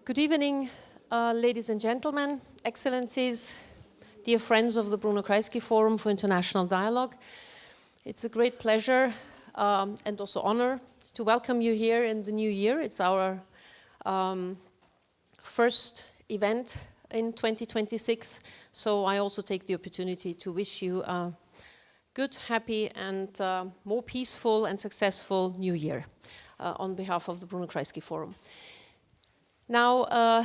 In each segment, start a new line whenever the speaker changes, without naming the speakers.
Good evening, ladies and gentlemen, excellencies, dear friends of the Bruno Kreisky Forum for International Dialogue. It's a great pleasure and also honor to welcome you here in the new year. It's our first event in 2026, so I also take the opportunity to wish you a good, happy and more peaceful and successful new year on behalf of the Bruno Kreisky Forum. Now,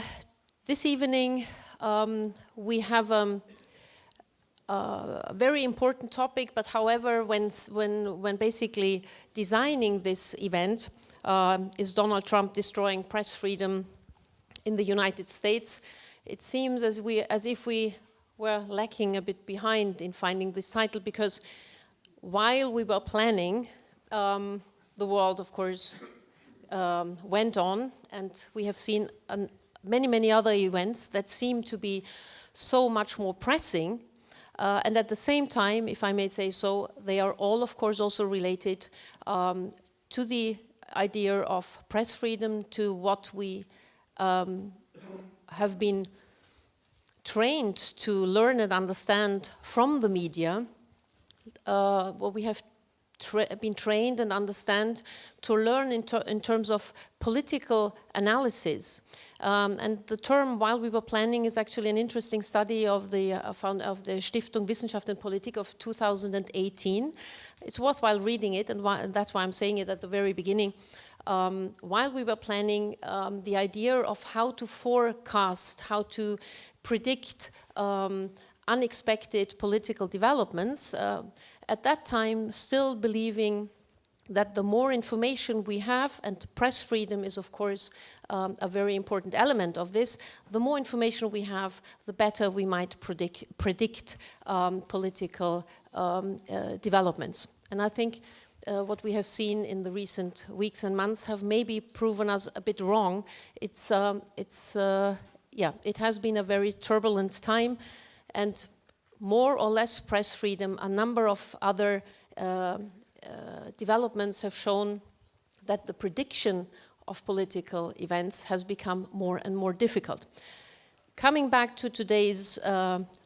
this evening we have a very important topic, but however, when basically designing this event, is Donald Trump destroying press freedom in the United States? It seems as if we were lacking a bit behind in finding this title, because while we were planning, the world, of course, went on, and we have seen many other events that seem to be so much more pressing, and at the same time, if I may say so, they are all, of course, also related to the idea of press freedom, to what we have been trained to learn and understand from the media, what we have been trained and understand to learn in terms of political analysis. And the term, while we were planning, is actually an interesting study of the Stiftung Wissenschaft und Politik of 2018. It's worthwhile reading it, and that's why I'm saying it at the very beginning. While we were planning, the idea of how to forecast, how to predict unexpected political developments, at that time still believing that the more information we have, and press freedom is of course a very important element of this, the more information we have, the better we might predict political developments. And I think what we have seen in the recent weeks and months have maybe proven us a bit wrong. It has been a very turbulent time, and more or less press freedom, a number of other developments have shown that the prediction of political events has become more and more difficult. Coming back to today's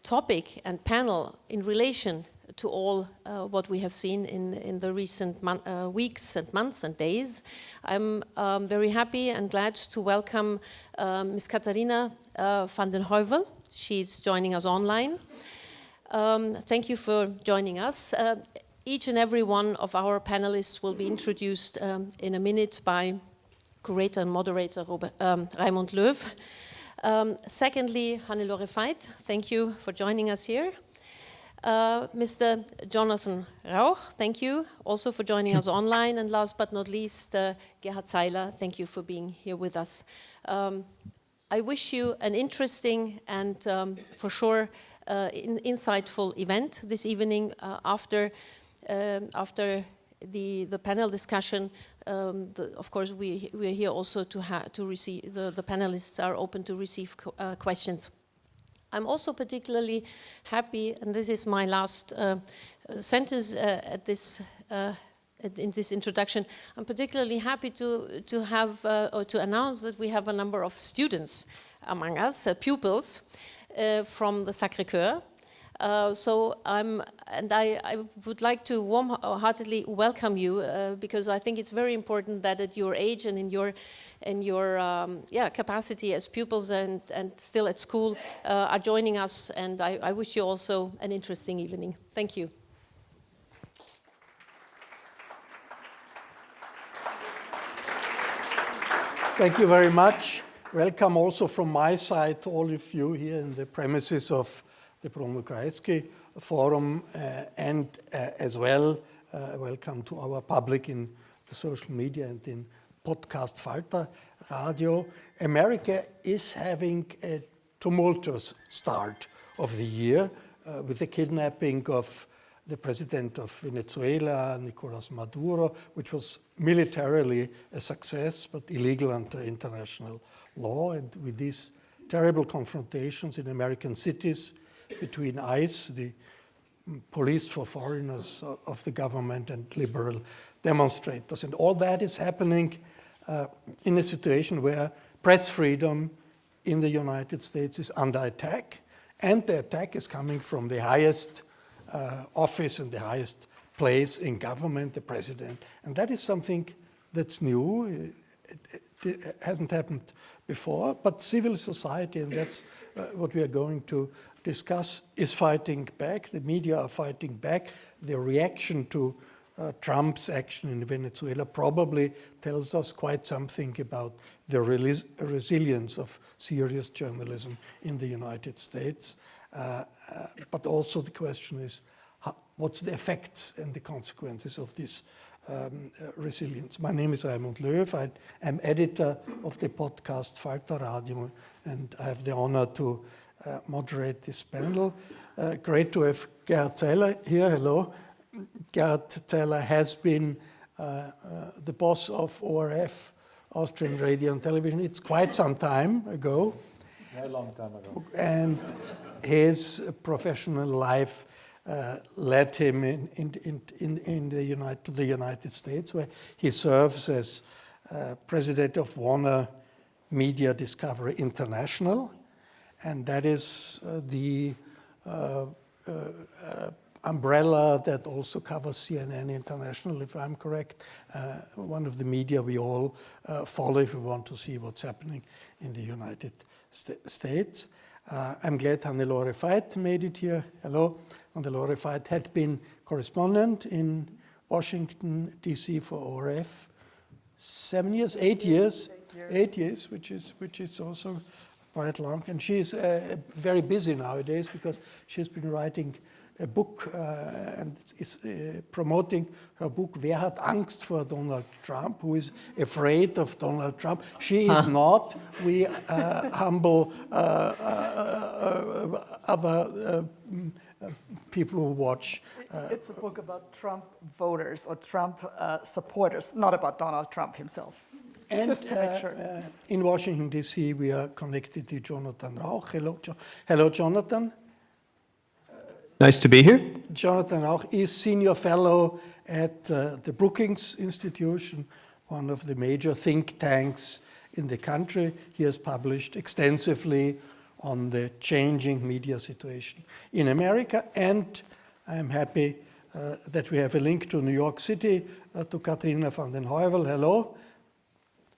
topic and panel in relation to all what we have seen in the recent weeks and months and days, I'm very happy and glad to welcome Ms. Katrina vanden Heuvel. She's joining us online. Thank you for joining us. Each and every one of our panelists will be introduced in a minute by curator and moderator Raimund Löw. Secondly, Hannelore Veit, thank you for joining us here. Mr. Jonathan Rauch, thank you also for joining us online. And last but not least, Gerhard Zeiler, thank you for being here with us. I wish you an interesting and for sure insightful event this evening. After the panel discussion, of course we are here also to receive, the panelists are open to receive questions. I'm also particularly happy, and this is my last sentence in this introduction, I'm particularly happy to have or to announce that we have a number of students among us, pupils from the Sacré-Cœur. I would like to warm-heartedly welcome you because I think it's very important that at your age and in your capacity as pupils and still at school are joining us, and I wish you also an interesting evening. Thank you.
Thank you very much. Welcome also from my side to all of you here in the premises of the Bruno Kreisky Forum, and as well welcome to our public in the social media and in podcast Falter Radio. America is having a tumultuous start of the year with the kidnapping of the president of Venezuela, Nicolas Maduro, which was militarily a success but illegal under international law, and with these terrible confrontations in American cities between ICE, the police for foreigners of the government, and liberal demonstrators. And all that is happening in a situation where press freedom in the United States is under attack, and the attack is coming from the highest office and the highest place in government, the president. And that is something that's new. It hasn't happened before, but civil society, and that's what we are going to discuss, is fighting back. The media are fighting back. The reaction to Trump's action in Venezuela probably tells us quite something about the resilience of serious journalism in the United States. But also the question is, what's the effects and the consequences of this resilience? My name is Raimund Löw. I am editor of the podcast Falter Radio, and I have the honor to moderate this panel. Great to have Gerhard Zeiler here. Hello. Gerhard Zeiler has been the boss of ORF, Austrian Radio and Television. It's quite some time ago.
Very long time ago.
And his professional life led him to the United States, where he serves as president of Warner Media Discovery International, and that is the umbrella that also covers CNN International, if I'm correct, one of the media we all follow if we want to see what's happening in the United States. I'm glad Hannelore Veit made it here. Hello. Hannelore Veit had been correspondent in Washington, D.C. for ORF 7 years, 8 years, 8 years, which is also quite long. And she's very busy nowadays because she's been writing a book and is promoting her book, Wer hat Angst vor Donald Trump? Who is afraid of Donald Trump? She is not. We humble other people who watch.
It's a book about Trump voters or Trump supporters, not about Donald Trump himself.
And
Just to make sure.
In Washington, D.C., we are connected to Jonathan Rauch. Hello, Jonathan.
Nice to be here.
Jonathan Rauch is senior fellow at the Brookings Institution, one of the major think tanks in the country. He has published extensively on the changing media situation in America, and I'm happy that we have a link to New York City, to Katrina vanden Heuvel. Hello.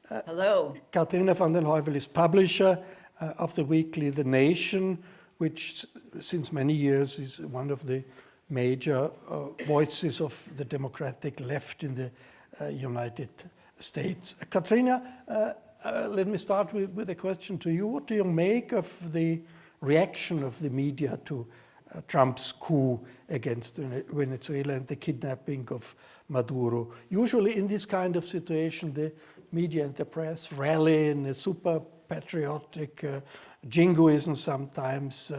Hello.
Katrina vanden Heuvel is publisher of the weekly The Nation, which since many years is one of the major voices of the democratic left in the United States. Katrina, let me start with a question to you. What do you make of the reaction of the media to Trump's coup against Venezuela and the kidnapping of Maduro? Usually in this kind of situation, the media and the press rally in a super patriotic jingoism sometimes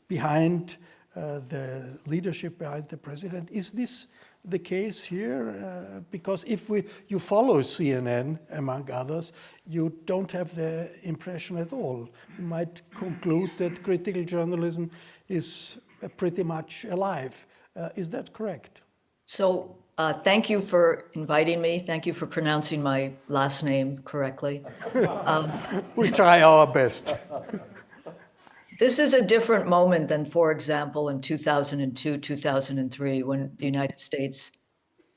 behind the leadership, behind the president. Is this the case here? Because if you follow CNN, among others, you don't have the impression at all. You might conclude that critical journalism is pretty much alive. Is that correct?
So thank you for inviting me. Thank you for pronouncing my last name correctly.
We try our best.
This is a different moment than, for example, in 2002, 2003, when the United States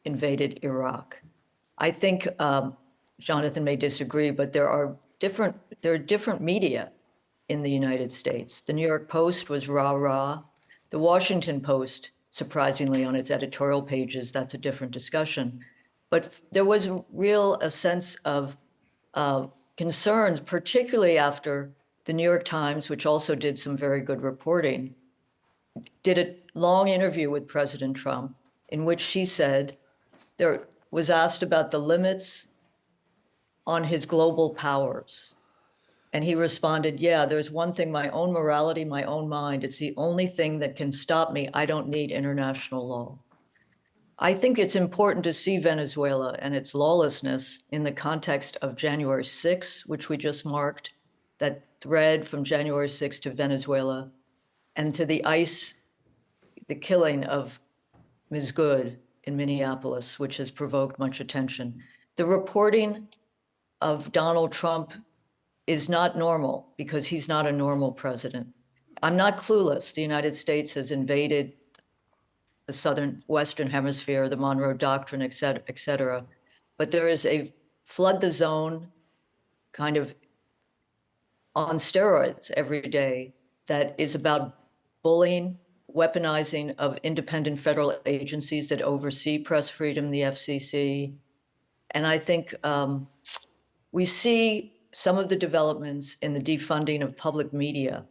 invaded Iraq. I think Jonathan may disagree, but there are different media in the United States. The New York Post was rah-rah. The Washington Post, surprisingly, on its editorial pages, that's a different discussion. But there was a sense of concerns, particularly after the New York Times, which also did some very good reporting, did a long interview with President Trump in which she said, there was asked about the limits on his global powers. And he responded, yeah, there's one thing, my own morality, my own mind. It's the only thing that can stop me. I don't need international law. I think it's important to see Venezuela and its lawlessness in the context of January 6th, which we just marked, that thread from January 6th to Venezuela, and to the killing of Ms. Good in Minneapolis, which has provoked much attention. The reporting of Donald Trump is not normal because he's not a normal president. I'm not clueless. The United States has invaded the Western Hemisphere, the Monroe Doctrine, et cetera, et cetera. But there is a flood the zone kind of on steroids every day that is about bullying, weaponizing of independent federal agencies that oversee press freedom, the FCC. And I think we see some of the developments in the defunding of public media,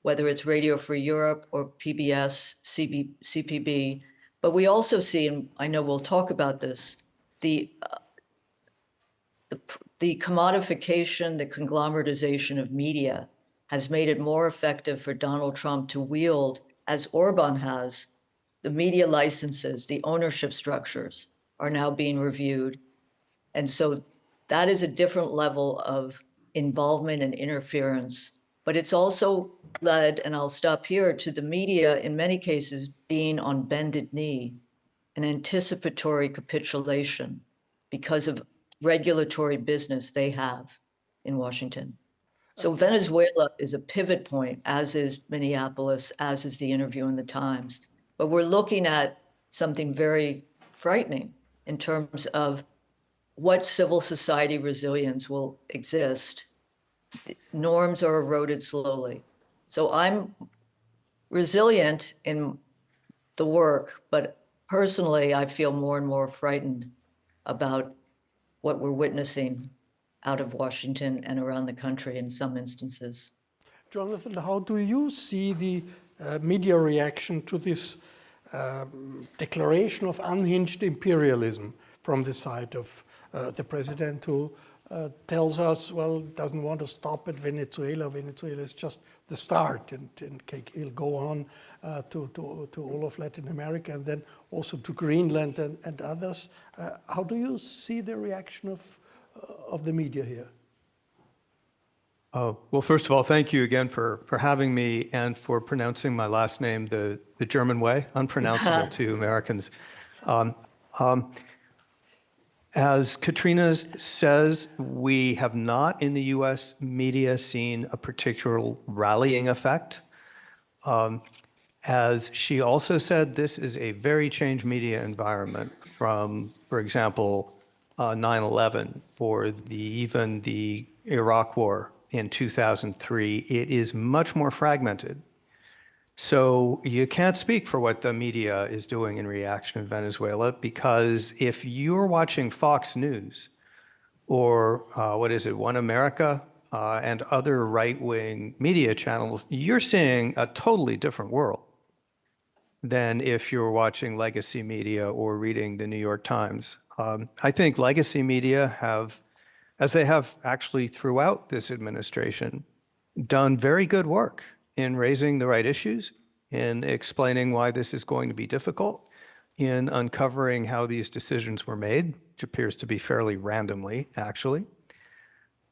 whether it's Radio Free Europe or PBS, CPB, but we also see, and I know we'll talk about this, the commodification, the conglomeratization of media has made it more effective for Donald Trump to wield, as Orban has, the media licenses, the ownership structures are now being reviewed. And so that is a different level of involvement and interference, but it's also led, and I'll stop here, to the media in many cases being on bended knee, an anticipatory capitulation because of regulatory business they have in Washington. So Venezuela is a pivot point, as is Minneapolis, as is the interview in the Times. But we're looking at something very frightening in terms of what civil society resilience will exist. Norms are eroded slowly. So I'm resilient in the work, but personally, I feel more and more frightened about what we're witnessing out of Washington and around the country in some instances.
Jonathan, how do you see the media reaction to this declaration of unhinged imperialism from the side of the president, who tells us, well, doesn't want to stop at Venezuela. Venezuela is just the start, and he'll go on to all of Latin America and then also to Greenland and others. How do you see the reaction of the media here?
Well, first of all, thank you again for having me and for pronouncing my last name the German way, unpronounceable to Americans. As Katrina says, we have not in the US media seen a particular rallying effect. As she also said, this is a very changed media environment from, for example, 9/11 or even the Iraq War in 2003. It is much more fragmented. So you can't speak for what the media is doing in reaction to Venezuela, because if you're watching Fox News or One America and other right-wing media channels, you're seeing a totally different world than if you're watching legacy media or reading the New York Times. I think legacy media have, as they have actually throughout this administration, done very good work in raising the right issues, in explaining why this is going to be difficult, in uncovering how these decisions were made, which appears to be fairly randomly, actually.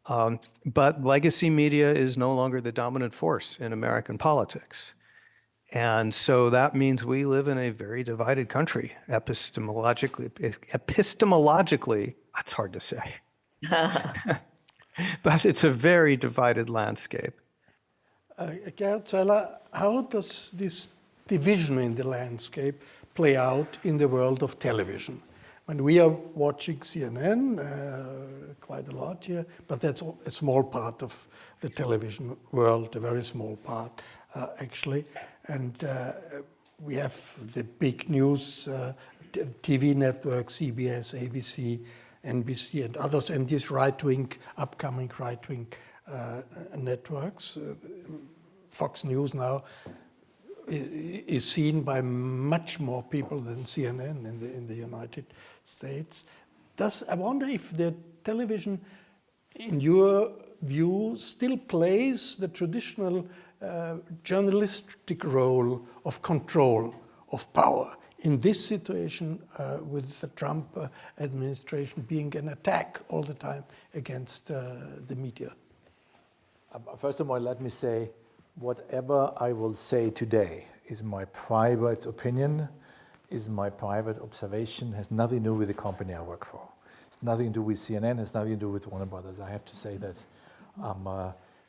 But legacy media is no longer the dominant force in American politics. And so that means we live in a very divided country, epistemologically, that's hard to say. But it's a very divided landscape.
Gerhard Zeiler, how does this division in the landscape play out in the world of television? When we are watching CNN quite a lot here, but that's a small part of the television world, a very small part, actually. And we have the big news TV networks, CBS, ABC, NBC, and others, and these right-wing, upcoming right-wing networks. Fox News now is seen by much more people than CNN in the United States. I wonder if the television, in your view, still plays the traditional journalistic role of control of power in this situation with the Trump administration being an attack all the time against the media.
First of all, let me say, whatever I will say today is my private opinion, is my private observation, has nothing to do with the company I work for. It's nothing to do with CNN, has nothing to do with Warner Brothers. I have to say that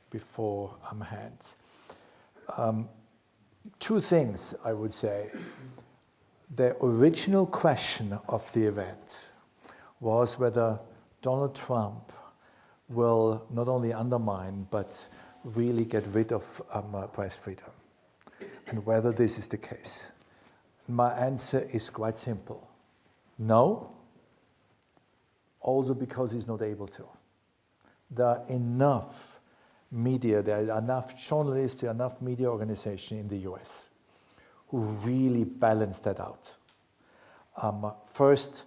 before hand. Two things I would say. The original question of the event was whether Donald Trump will not only undermine but really get rid of press freedom, and whether this is the case. My answer is quite simple. No, also because he's not able to. There are enough media, there are enough journalists, there are enough media organizations in the US who really balance that out. First,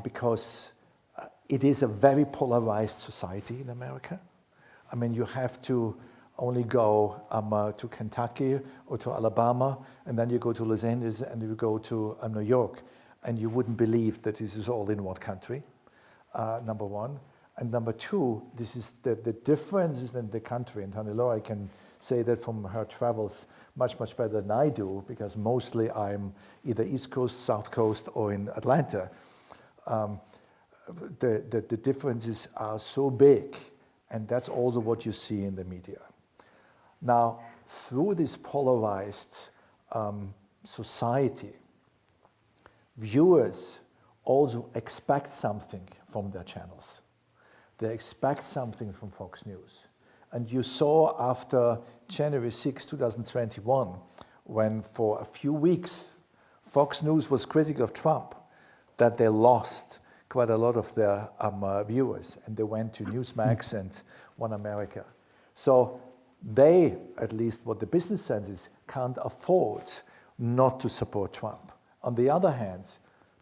because it is a very polarized society in America. I mean, you have to only go to Kentucky or to Alabama, and then you go to Los Angeles and you go to New York, and you wouldn't believe that this is all in one country, number one. And number two, this is the differences in the country. And Hannelore, I can say that from her travels much, much better than I do, because mostly I'm either East Coast, South Coast, or in Atlanta. The differences are so big, and that's also what you see in the media. Now, through this polarized society, viewers also expect something from their channels. They expect something from Fox News. And you saw after January 6, 2021, when for a few weeks Fox News was critical of Trump, that they lost quite a lot of their viewers, and they went to Newsmax and One America. So they, at least what the business sense is, can't afford not to support Trump. On the other hand,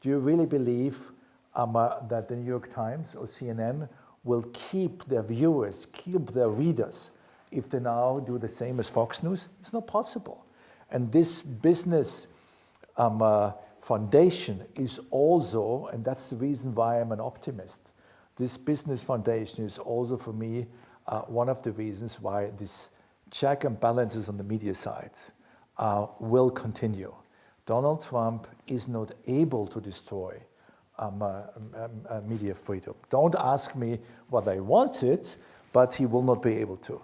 do you really believe that the New York Times or CNN will keep their viewers, keep their readers, if they now do the same as Fox News? It's not possible. And this business foundation is also, and that's the reason why I'm an optimist, this business foundation is also for me one of the reasons why this check and balances on the media side will continue. Donald Trump is not able to destroy media freedom. Don't ask me what I wanted, but he will not be able to.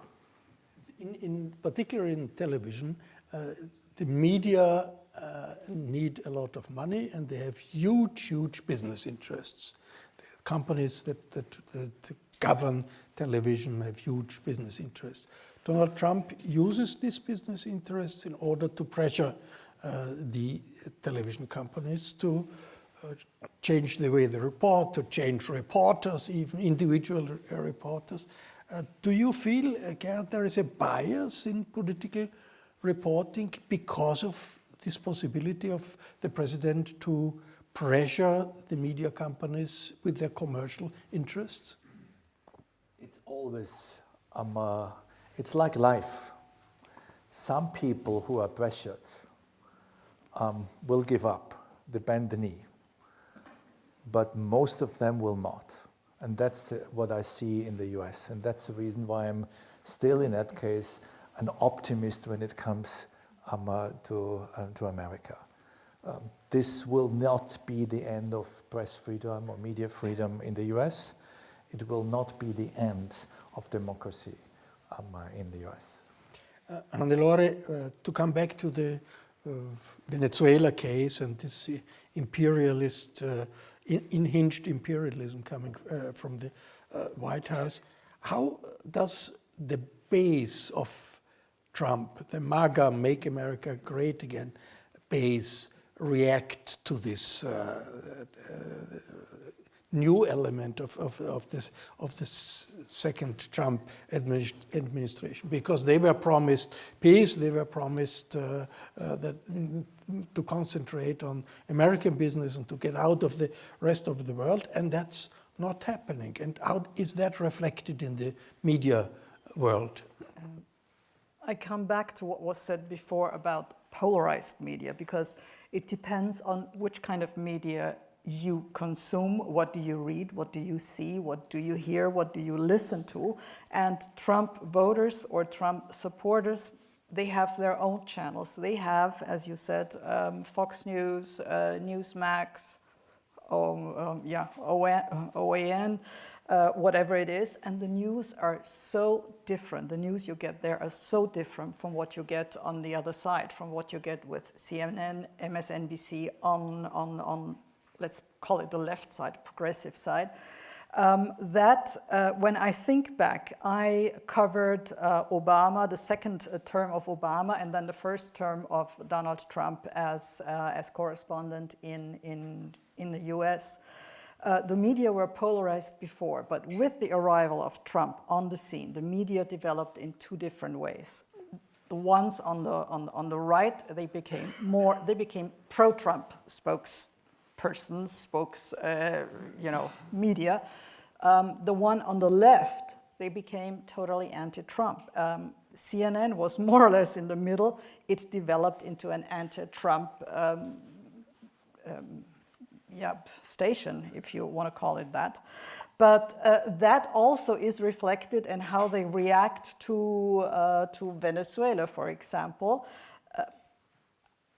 In particular in television, the media need a lot of money, and they have huge business interests. The companies that govern television have huge business interests. Donald Trump uses these business interests in order to pressure the television companies to change the way they report, to change reporters, even individual reporters. Do you feel, Gerhard, there is a bias in political reporting because of this possibility of the president to pressure the media companies with their commercial interests?
It's always, it's like life. Some people who are pressured will give up, they bend the knee. But most of them will not. And that's what I see in the US. And that's the reason why I'm still, in that case, an optimist when it comes to America. This will not be the end of press freedom or media freedom in the US. It will not be the end of democracy in the US.
Hannelore, to come back to the Venezuela case and this imperialist, unhinged imperialism coming from the White House, how does the base of Trump, the MAGA, Make America Great Again base, react to this new element of this second Trump administration? Because they were promised peace, they were promised that to concentrate on American business and to get out of the rest of the world, and that's not happening. And how is that reflected in the media world?
I come back to what was said before about polarized media, because it depends on which kind of media you consume, what do you read, what do you see, what do you hear, what do you listen to. And Trump voters or Trump supporters, they have their own channels. They have, as you said, Fox News, Newsmax, OAN, whatever it is, and the news are so different. The news you get there are so different from what you get on the other side, from what you get with CNN, MSNBC on let's call it the left side, progressive side. When I think back, I covered Obama, the second term of Obama, and then the first term of Donald Trump as correspondent in the US. The media were polarized before, but with the arrival of Trump on the scene, the media developed in two different ways. The ones on the right, they became pro-Trump spokespersons, media. The one on the left, they became totally anti-Trump. CNN was more or less in the middle. It developed into an anti-Trump station, if you want to call it that. But that also is reflected in how they react to Venezuela, for example.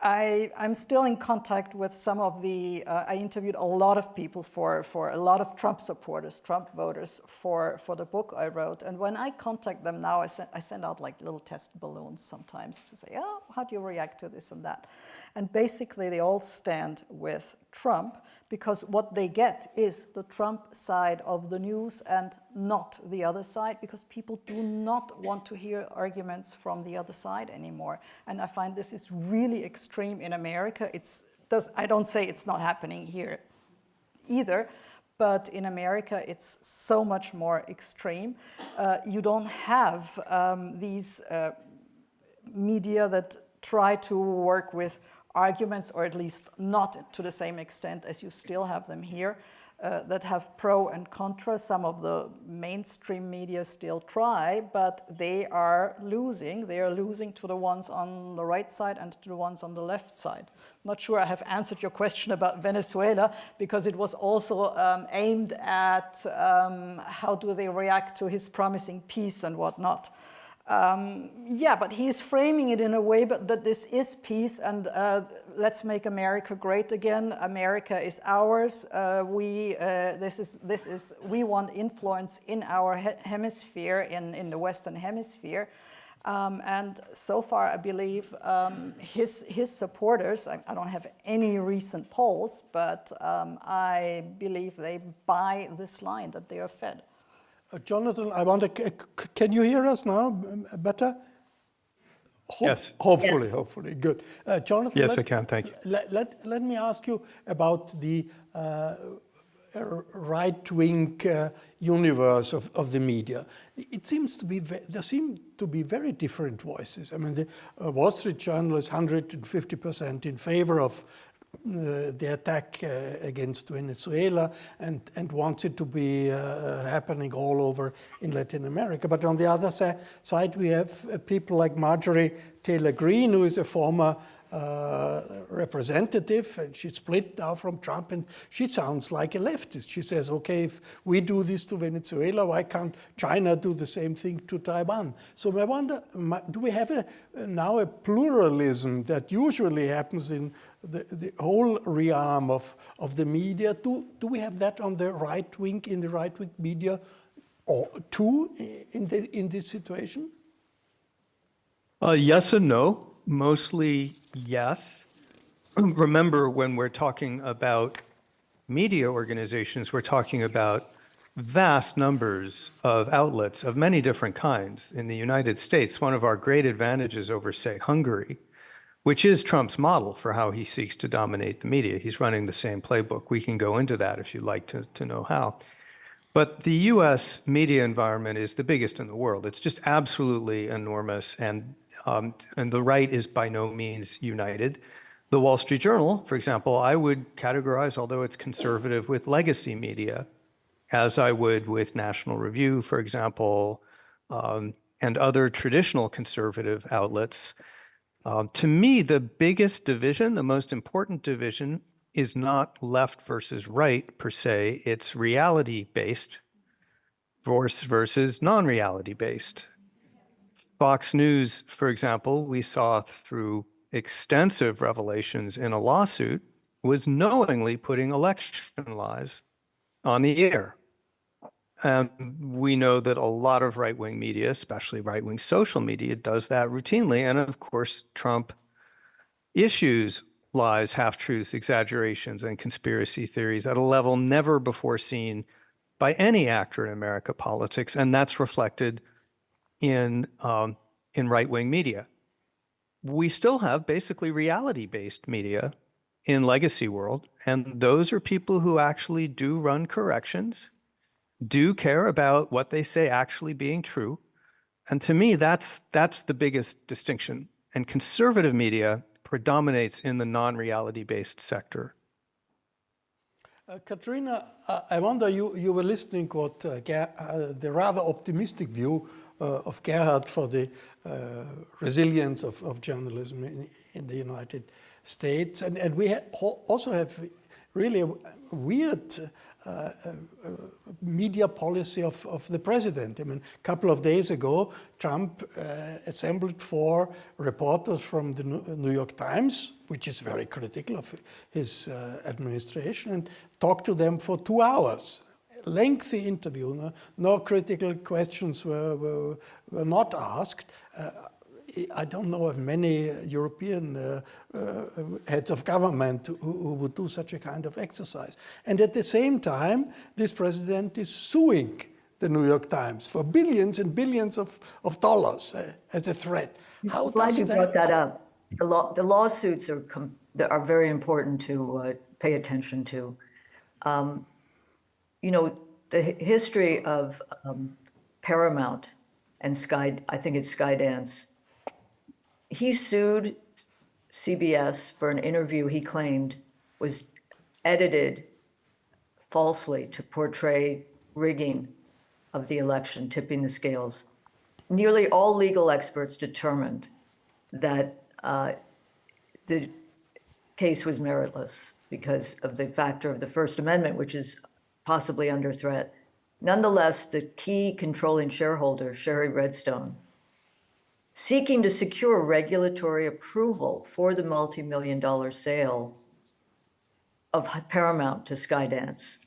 I'm still in contact with some of the, I interviewed a lot of people for a lot of Trump supporters, Trump voters for the book I wrote. And when I contact them now, I send out like little test balloons sometimes to say, oh, how do you react to this and that? And basically they all stand with Trump because what they get is the Trump side of the news and not the other side, because people do not want to hear arguments from the other side anymore. And I find this is really extreme in America. I don't say it's not happening here either, but in America it's so much more extreme. You don't have these media that try to work with arguments, or at least not to the same extent as you still have them here, that have pro and contra. Some of the mainstream media still try, but they are losing. They are losing to the ones on the right side and to the ones on the left side. Not sure I have answered your question about Venezuela, because it was also aimed at how do they react to his promising peace and whatnot. But he is framing it in a way that this is peace, and let's make America great again. America is ours. We want influence in our hemisphere, in the Western Hemisphere. And so far, I believe his supporters, I don't have any recent polls, but I believe they buy this line that they are fed.
Jonathan, can you hear us now better?
Yes.
Hopefully,
Yes.
Hopefully, good. Jonathan,
Yes, I can, thank you.
Let me ask you about the right-wing universe of the media. It seems to be, there seem to be very different voices. I mean, the Wall Street Journal is 150% in favor of the attack against Venezuela and wants it to be happening all over in Latin America. But on the other side, we have people like Marjorie Taylor Greene, who is a former representative, and she split now from Trump, and she sounds like a leftist. She says, okay, if we do this to Venezuela, why can't China do the same thing to Taiwan? So I wonder, do we have now a pluralism that usually happens in the whole realm of the media? Do we have that on the right wing, in the right wing media, or too, in this situation?
Yes and no. Mostly yes. Remember, when we're talking about media organizations, we're talking about vast numbers of outlets of many different kinds. In the United States, one of our great advantages over, say, Hungary, which is Trump's model for how he seeks to dominate the media. He's running the same playbook. We can go into that if you'd like to know how. But the US media environment is the biggest in the world. It's just absolutely enormous, and the right is by no means united. The Wall Street Journal, for example, I would categorize, although it's conservative, with legacy media, as I would with National Review, for example, and other traditional conservative outlets. To me, the biggest division, the most important division, is not left versus right per se. It's reality-based versus non-reality-based. Fox News, for example, we saw through extensive revelations in a lawsuit, was knowingly putting election lies on the air. And we know that a lot of right-wing media, especially right-wing social media, does that routinely. And of course, Trump issues lies, half-truths, exaggerations, and conspiracy theories at a level never before seen by any actor in American politics, and that's reflected in right-wing media. We still have basically reality-based media in legacy world, and those are people who actually do run corrections, do care about what they say actually being true. And to me, that's the biggest distinction. And conservative media predominates in the non-reality based sector.
Katrina, I wonder, you were listening what the rather optimistic view of Gerhard for the resilience of journalism in the United States. And we also have really a weird media policy of the president. I mean, a couple of days ago, Trump assembled 4 reporters from the New York Times, which is very critical of his administration, and talked to them for 2 hours. Lengthy interview, no critical questions were not asked. I don't know of many European heads of government who would do such a kind of exercise. And at the same time, this president is suing the New York Times for billions and billions of dollars as a threat. How
I'm glad
does
you brought that up. The lawsuits are very important to pay attention to. You know, the history of Paramount and I think it's Skydance. He sued CBS for an interview he claimed was edited falsely to portray rigging of the election, tipping the scales. Nearly all legal experts determined that the case was meritless because of the factor of the First Amendment, which is possibly under threat. Nonetheless, the key controlling shareholder, Sherry Redstone, seeking to secure regulatory approval for the multi-million-dollar sale of Paramount to Skydance,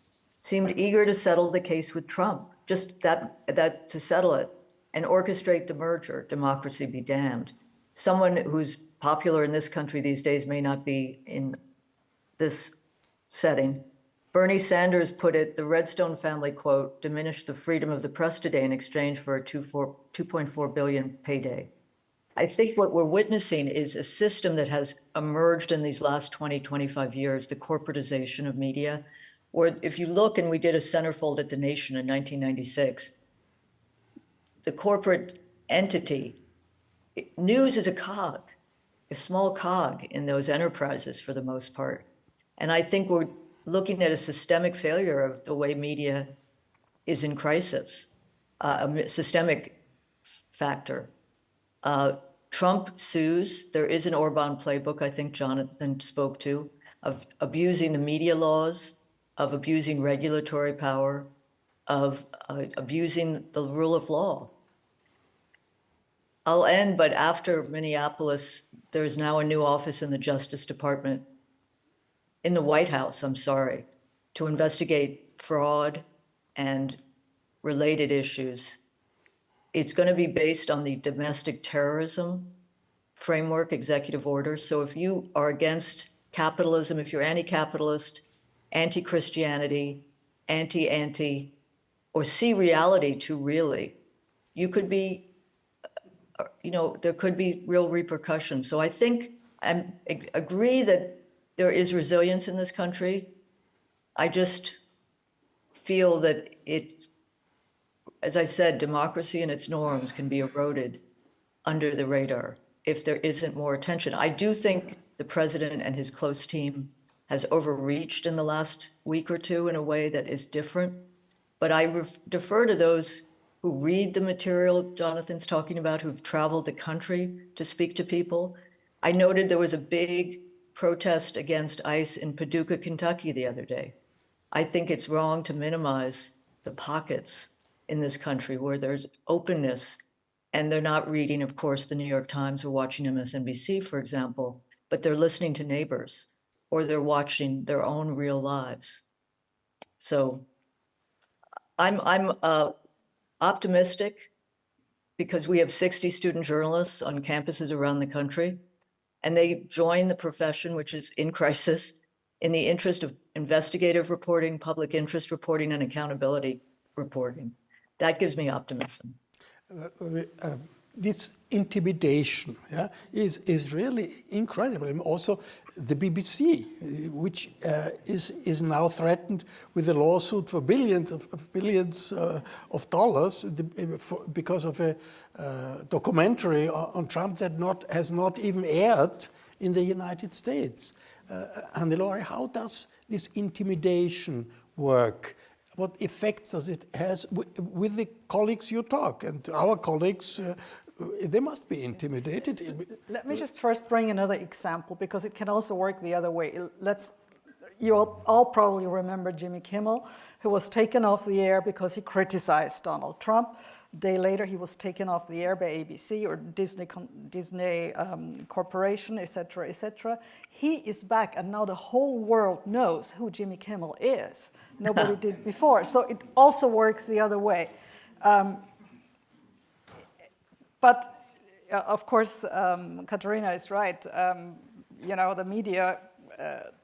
seemed eager to settle the case with Trump, just that to settle it and orchestrate the merger, democracy be damned. Someone who's popular in this country these days may not be in this setting. Bernie Sanders put it, the Redstone family, quote, diminished the freedom of the press today in exchange for a $2.4 billion payday. I think what we're witnessing is a system that has emerged in these last 20, 25 years, the corporatization of media, where if you look, and we did a centerfold at The Nation in 1996, the corporate entity, news is a cog, a small cog in those enterprises for the most part. And I think we're looking at a systemic failure of the way media is in crisis, a systemic factor. Trump sues. There is an Orban playbook, I think Jonathan spoke to, of abusing the media laws, of abusing regulatory power, of abusing the rule of law. I'll end, but after Minneapolis, there's now a new office in the Justice Department, in the White House, I'm sorry, to investigate fraud and related issues. It's going to be based on the domestic terrorism framework, executive order. So if you are against capitalism, if you're anti-capitalist, anti-Christianity, anti-anti, or see reality too really, you could be, there could be real repercussions. So I think I agree that there is resilience in this country. I just feel that as I said, democracy and its norms can be eroded under the radar if there isn't more attention. I do think the president and his close team has overreached in the last week or two in a way that is different. But I defer to those who read the material Jonathan's talking about, who've traveled the country to speak to people. I noted there was a big protest against ICE in Paducah, Kentucky the other day. I think it's wrong to minimize the pockets in this country where there's openness, and they're not reading, of course, the New York Times or watching MSNBC, for example, but they're listening to neighbors or they're watching their own real lives. So I'm optimistic because we have 60 student journalists on campuses around the country, and they join the profession, which is in crisis, in the interest of investigative reporting, public interest reporting, and accountability reporting. That gives me optimism.
This intimidation, yeah, is really incredible. And also the BBC, which is now threatened with a lawsuit for billions of dollars because of a documentary on Trump that has not even aired in the United States. Hannelore, how does this intimidation work? What effects does it has with the colleagues you talk? And our colleagues, they must be intimidated.
Let me just first bring another example, because it can also work the other way. You all probably remember Jimmy Kimmel, who was taken off the air because he criticized Donald Trump. A day later, he was taken off the air by ABC or Disney Corporation, etc., etc. He is back, and now the whole world knows who Jimmy Kimmel is. Nobody did before. So it also works the other way. But of course, Katrina is right. The media,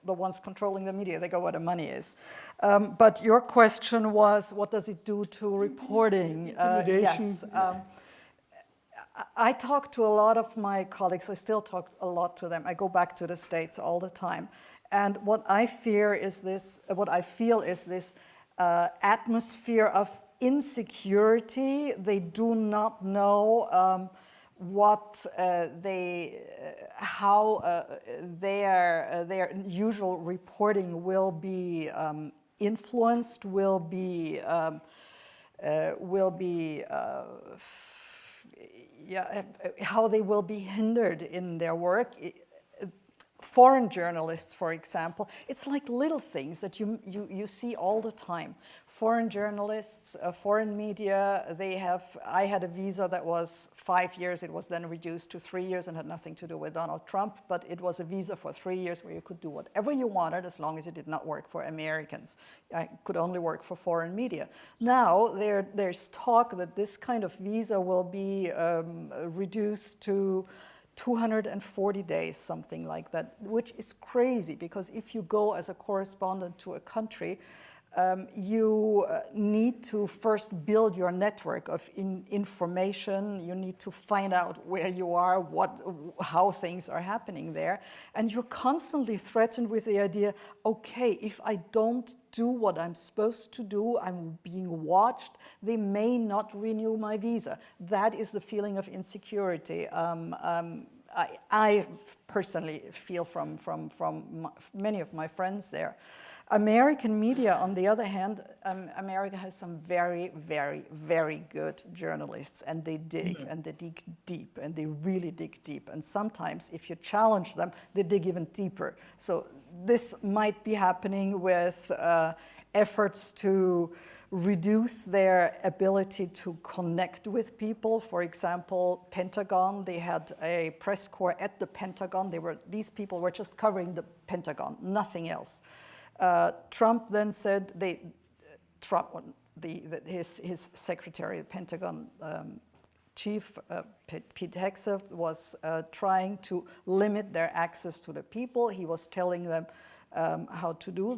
the ones controlling the media, they go where the money is. But your question was, what does it do to reporting?
Intimidation.
Yes. I talk to a lot of my colleagues. I still talk a lot to them. I go back to the States all the time. And what I feel is this atmosphere of insecurity. They do not know how their usual reporting will be influenced, how they will be hindered in their work. Foreign journalists, for example, it's like little things that you see all the time. Foreign journalists, foreign media, I had a visa that was 5 years. It was then reduced to 3 years and had nothing to do with Donald Trump, but it was a visa for 3 years where you could do whatever you wanted as long as it did not work for Americans. I could only work for foreign media. Now there's talk that this kind of visa will be reduced to 240 days, something like that, which is crazy, because if you go as a correspondent to a country, you need to first build your network of information. You need to find out where you are, how things are happening there. And you're constantly threatened with the idea, okay, if I don't do what I'm supposed to do, I'm being watched, they may not renew my visa. That is the feeling of insecurity. I personally feel from many of my friends there. American media, on the other hand, America has some very, very, very good journalists, and they dig, and they dig deep, and they really dig deep. And sometimes, if you challenge them, they dig even deeper. So this might be happening with efforts to reduce their ability to connect with people. For example, Pentagon, they had a press corps at the Pentagon. These people were just covering the Pentagon, nothing else. Trump then said his secretary, the Pentagon chief, Pete Hegseth, was trying to limit their access to the people. He was telling them how to do.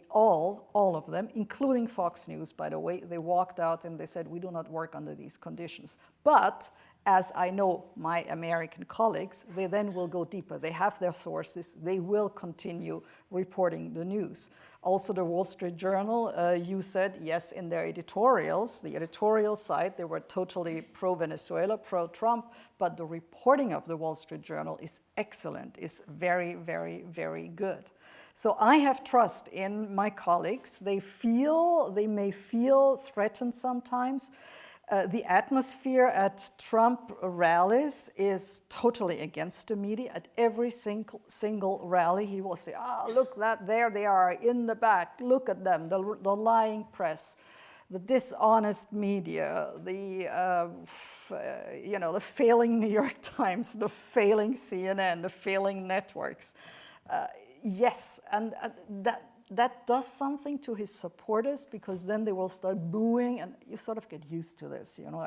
All of them, including Fox News, by the way, they walked out and they said, we do not work under these conditions. But as I know my American colleagues, they then will go deeper. They have their sources. They will continue reporting the news. Also, the Wall Street Journal, you said, yes, in their editorials, the editorial side, they were totally pro-Venezuela, pro-Trump, but the reporting of the Wall Street Journal is excellent, is very, very, very good. So I have trust in my colleagues. They may feel threatened sometimes. The atmosphere at Trump rallies is totally against the media. At every single rally, he will say, look, there they are in the back. Look at them, the lying press, the dishonest media, the failing New York Times, the failing CNN, the failing networks. Yes, and that does something to his supporters, because then they will start booing, and you sort of get used to this, you know,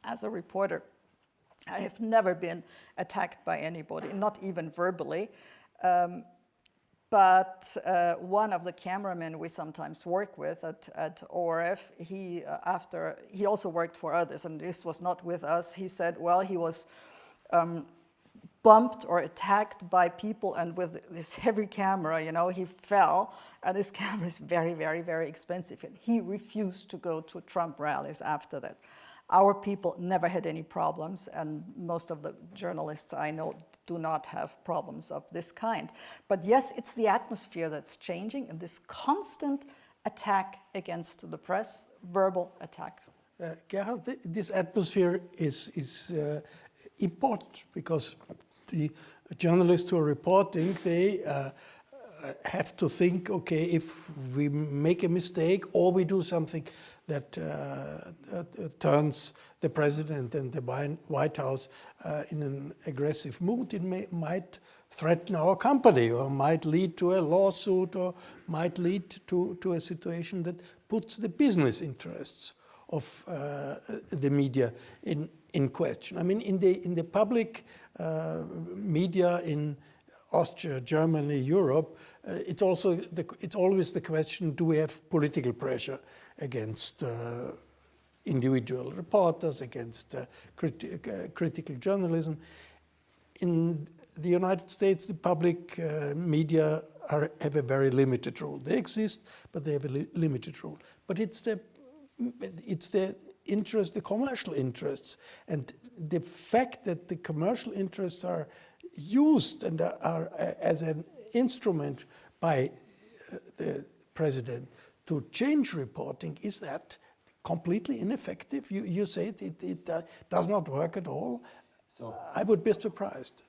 as a reporter. I have never been attacked by anybody, not even verbally. But one of the cameramen we sometimes work with at ORF, he also worked for others, and this was not with us. He said, well, he was bumped or attacked by people, and with this heavy camera, you know, he fell, and this camera is very, very, very expensive. And he refused to go to Trump rallies after that. Our people never had any problems, and most of the journalists I know do not have problems of this kind. But yes, it's the atmosphere that's changing, and this constant attack against the press, verbal attack.
Gerhard, this atmosphere is important, because the journalists who are reporting, they have to think, okay, if we make a mistake or we do something that turns the president and the White House in an aggressive mood, it might threaten our company, or might lead to a lawsuit, or might lead to a situation that puts the business interests of the media in question. I mean, in the public media in Austria, Germany, Europe, it's always the question: do we have political pressure against individual reporters, against critical journalism? In the United States, the public media have a very limited role. They exist, but they have a limited role. But it's the interest, the commercial interests, and the fact that the commercial interests are used and are as an instrument by the president to change reporting, is that completely ineffective? You say it does not work at all. So I would be surprised.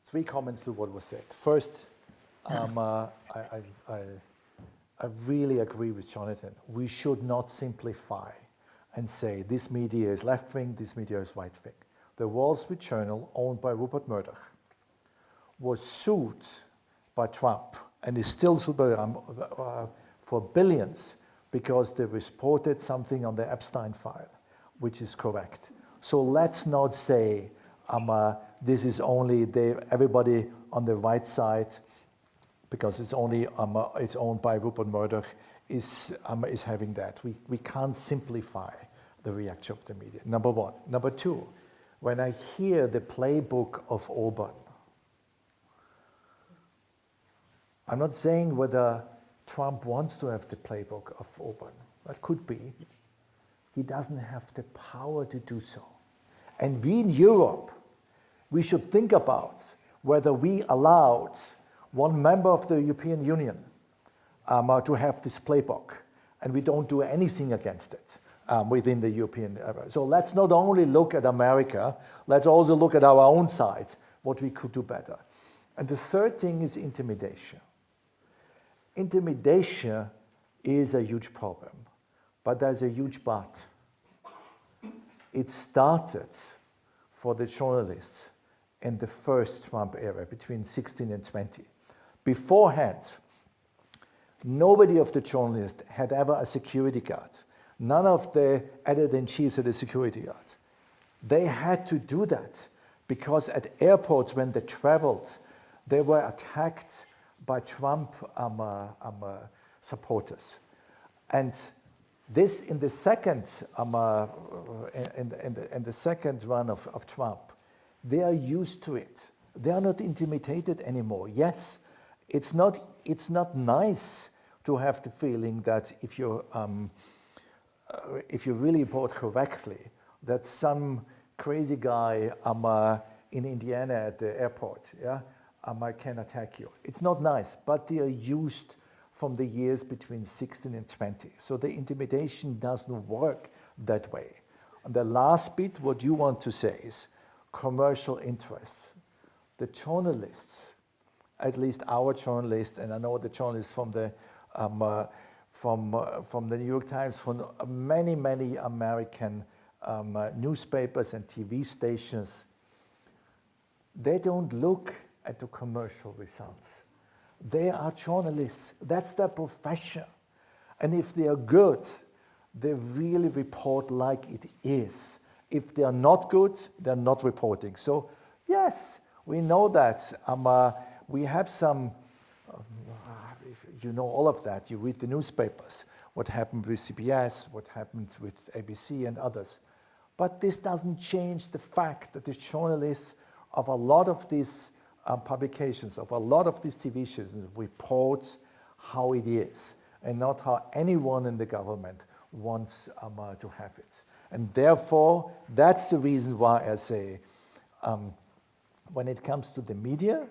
3 comments to what was said. First, I really agree with Jonathan. We should not simplify and say this media is left-wing, this media is right-wing. The Wall Street Journal, owned by Rupert Murdoch, was sued by Trump, and is still sued by for billions, because they reported something on the Epstein file, which is correct. So let's not say this is only everybody on the right side, because it's only it's owned by Rupert Murdoch, is having that. We can't simplify the reaction of the media. Number one. Number two, when I hear the playbook of Orban, I'm not saying whether Trump wants to have the playbook of Orban. That could be. He doesn't have the power to do so. And we in Europe, we should think about whether we allowed one member of the European Union to have this playbook, and we don't do anything against it within the European area. So let's not only look at America, let's also look at our own side, what we could do better. And the third thing is intimidation. Intimidation is a huge problem, but there's a huge but. It started for the journalists in the first Trump era, between 16 and 20. Beforehand, nobody of the journalists had ever a security guard. None of the editor-in-chiefs had a security guard. They had to do that because at airports, when they traveled, they were attacked by Trump supporters. And this, in the second in the second run of Trump, they are used to it. They are not intimidated anymore. Yes, it's not nice to have the feeling that if you really report correctly, that some crazy guy in Indiana at the airport, can attack you. It's not nice, but they are used from the years between 16 and 20. So the intimidation doesn't work that way. And the last bit, what you want to say is commercial interests. The journalists, at least our journalists, and I know the journalists from the New York Times, from many American newspapers and TV stations, they don't look at the commercial results. They are journalists. That's their profession. And if they are good, they really report like it is. If they are not good, they're not reporting. So yes, we know that. We have some, you know all of that. You read the newspapers, what happened with CBS, what happened with ABC and others. But this doesn't change the fact that the journalists of a lot of these publications, of a lot of these TV shows, report how it is and not how anyone in the government wants to have it. And therefore, that's the reason why I say, when it comes to the media,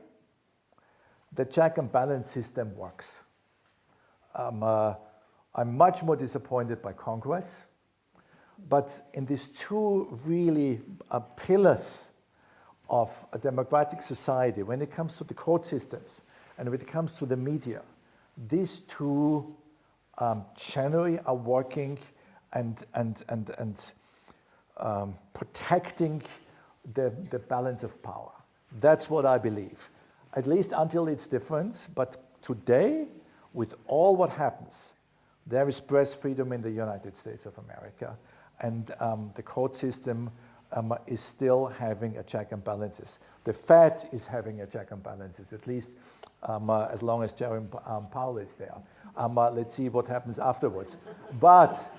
the check and balance system works. I'm much more disappointed by Congress, but in these two really pillars of a democratic society, when it comes to the court systems and when it comes to the media, these two generally are working and protecting the balance of power. That's what I believe, at least until it's different. But today, with all what happens, there is press freedom in the United States of America, and the court system is still having a check and balances. The Fed is having a check and balances, at least as long as Jerome Powell is there. Let's see what happens afterwards. But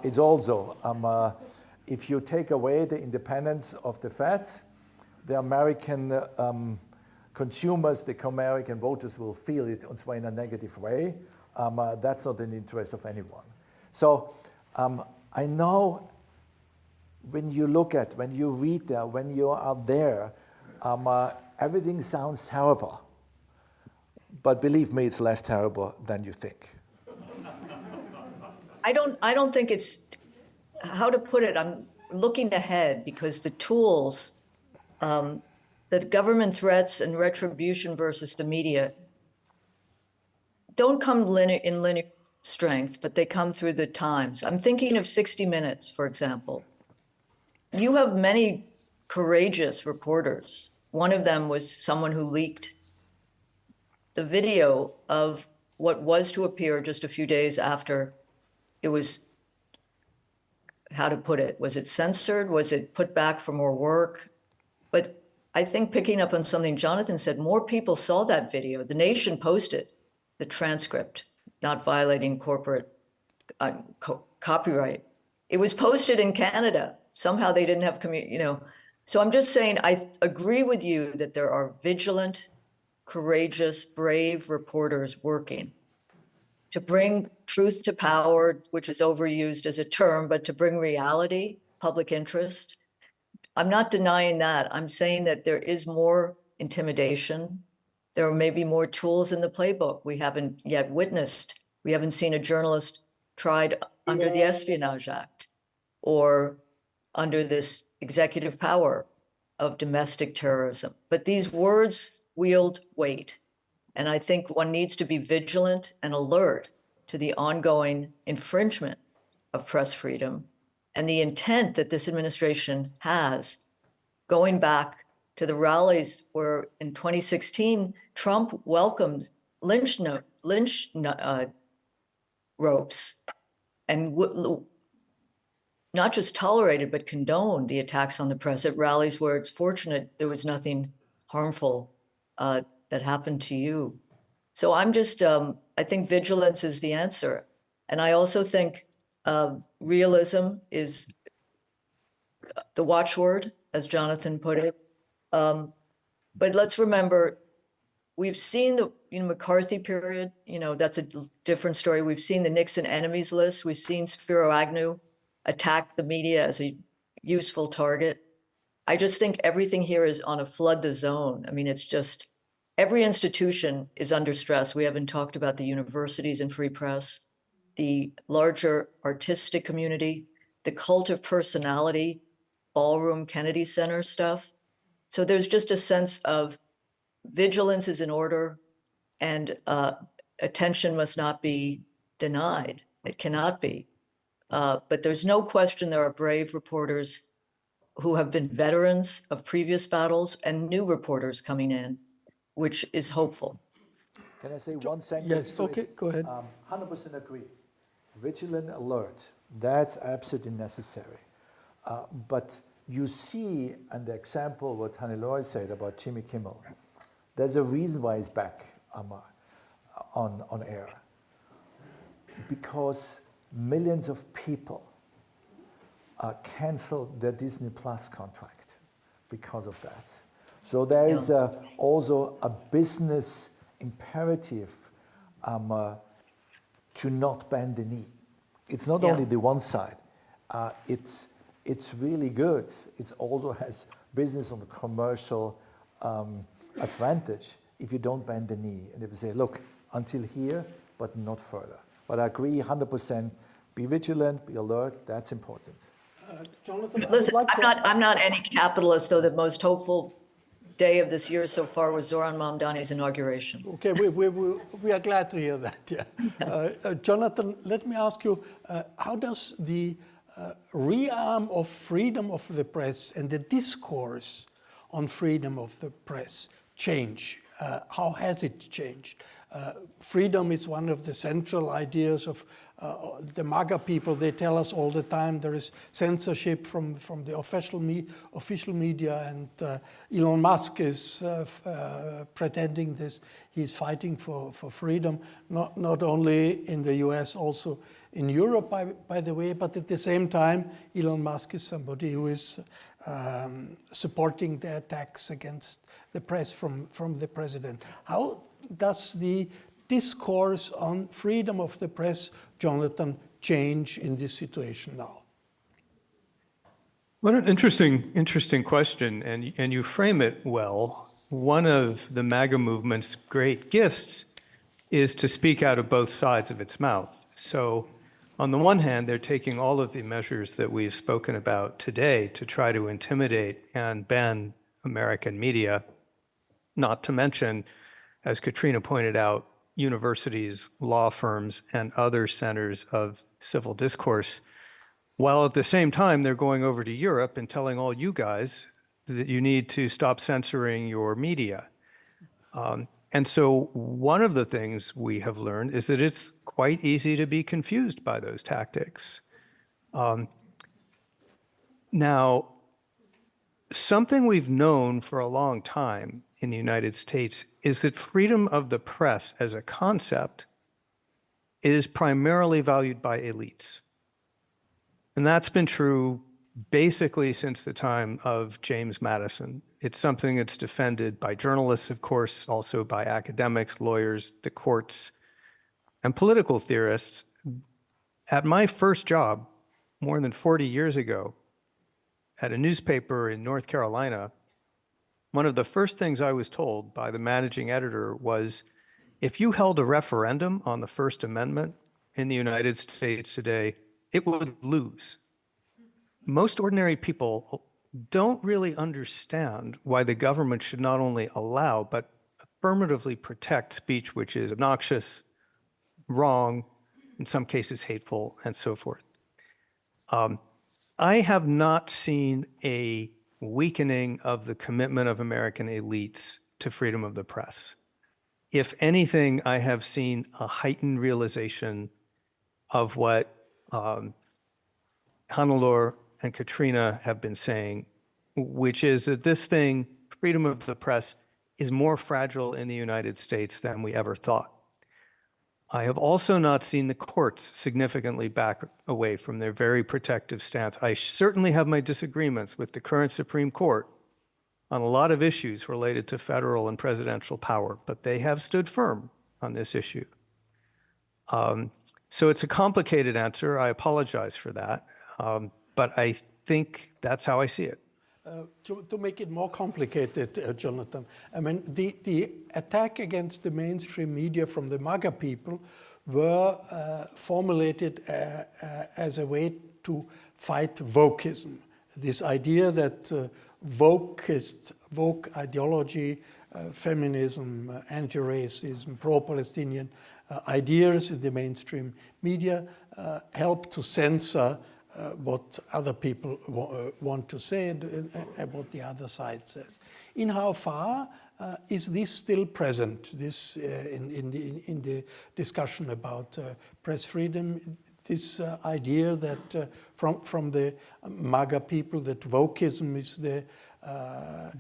it's also, if you take away the independence of the Fed, the American consumers, the American voters will feel it in a negative way. That's not in the interest of anyone. So I know when you when you read there, when you are there, everything sounds terrible. But believe me, it's less terrible than you think.
I don't think it's, how to put it, I'm looking ahead because the tools, the government threats and retribution versus the media don't come in linear strength, but they come through the times. I'm thinking of 60 Minutes, for example. You have many courageous reporters. One of them was someone who leaked the video of what was to appear just a few days after it was, how to put it, was it censored? Was it put back for more work? But I think picking up on something Jonathan said, more people saw that video. The Nation posted the transcript, not violating corporate copyright. It was posted in Canada. Somehow they didn't have So I'm just saying, I agree with you that there are vigilant, courageous, brave reporters working to bring truth to power, which is overused as a term, but to bring reality, public interest. I'm not denying that. I'm saying that there is more intimidation. There may be more tools in the playbook we haven't yet witnessed. We haven't seen a journalist tried under the Espionage Act or under this executive power of domestic terrorism. But these words wield weight. And I think one needs to be vigilant and alert to the ongoing infringement of press freedom and the intent that this administration has, going back to the rallies where in 2016, Trump welcomed lynch ropes and not just tolerated, but condoned the attacks on the press at rallies where it's fortunate there was nothing harmful that happened to you. So I'm just, I think vigilance is the answer. And I also think realism is the watchword, as Jonathan put it. But let's remember, we've seen the McCarthy period, that's a different story. We've seen the Nixon enemies list. We've seen Spiro Agnew attack the media as a useful target. I just think everything here is on a flood the zone. I mean, it's just, every institution is under stress. We haven't talked about the universities and free press, the larger artistic community, the cult of personality, ballroom, Kennedy Center stuff. So there's just a sense of vigilance is in order and attention must not be denied. It cannot be. But there's no question there are brave reporters who have been veterans of previous battles and new reporters coming in, which is hopeful.
Can I say one sentence?
Yes,
to
okay,
it?
go ahead.
100% agree. Vigilant alert, that's absolutely necessary. But you see, and the example what Hannelore said about Jimmy Kimmel, there's a reason why he's back on air. Because millions of people canceled their Disney Plus contract because of that. So there is also a business imperative to not bend the knee. It's not only the one side. It's really good. It also has business on the commercial advantage if you don't bend the knee and if you say, look, until here, but not further. But I agree 100%. Be vigilant, be alert. That's important.
Jonathan,
Listen, I'm not any capitalist, though the most hopeful day of this year so far was Zoran Mamdani's inauguration.
Okay, we are glad to hear that. Yeah, Jonathan, let me ask you: how does the rearm of freedom of the press and the discourse on freedom of the press change? How has it changed? Freedom is one of the central ideas of the MAGA people. They tell us all the time there is censorship from the official media, and Elon Musk is pretending this. He's fighting for freedom, not only in the US, also in Europe, by the way, but at the same time, Elon Musk is somebody who is supporting the attacks against the press from the president. How does the discourse on freedom of the press, Jonathan, change in this situation now?
What an interesting question, and you frame it well. One of the MAGA movement's great gifts is to speak out of both sides of its mouth. So on the one hand, they're taking all of the measures that we've spoken about today to try to intimidate and ban American media, not to mention, as Katrina pointed out, universities, law firms, and other centers of civil discourse, while at the same time they're going over to Europe and telling all you guys that you need to stop censoring your media. And so one of the things we have learned is that it's quite easy to be confused by those tactics. Now, something we've known for a long time in the United States is that freedom of the press as a concept is primarily valued by elites. And that's been true basically since the time of James Madison. It's something that's defended by journalists, of course, also by academics, lawyers, the courts, and political theorists. At my first job, more than 40 years ago, at a newspaper in North Carolina, one of the first things I was told by the managing editor was, if you held a referendum on the First Amendment in the United States today, it would lose. Most ordinary people don't really understand why the government should not only allow, but affirmatively protect speech which is obnoxious, wrong, in some cases hateful, and so forth. I have not seen a weakening of the commitment of American elites to freedom of the press. If anything, I have seen a heightened realization of what Hannelore and Katrina have been saying, which is that this thing, freedom of the press, is more fragile in the United States than we ever thought. I have also not seen the courts significantly back away from their very protective stance. I certainly have my disagreements with the current Supreme Court on a lot of issues related to federal and presidential power, but they have stood firm on this issue. So it's a complicated answer. I apologize for that. But I think that's how I see it.
To make it more complicated, Jonathan, I mean, the attack against the mainstream media from the MAGA people were formulated as a way to fight wokeism. This idea that woke ideology, feminism, anti-racism, pro-Palestinian ideas in the mainstream media help to censor what other people want to say and what the other side says. In how far is this still present? This in the discussion about press freedom, this idea that from the MAGA people that wokeism is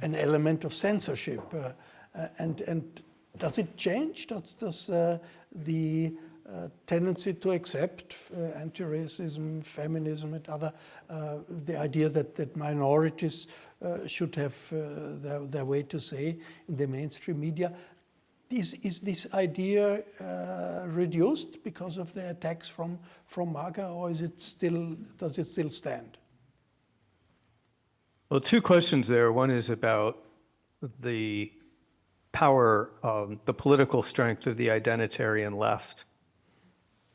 an element of censorship, and does it change? Does the tendency to accept anti-racism, feminism, and other the idea that minorities should have their way to say in the mainstream media. Is this idea reduced because of the attacks from MAGA, or does it still stand?
Well, two questions there. One is about the power, the political strength of the identitarian left.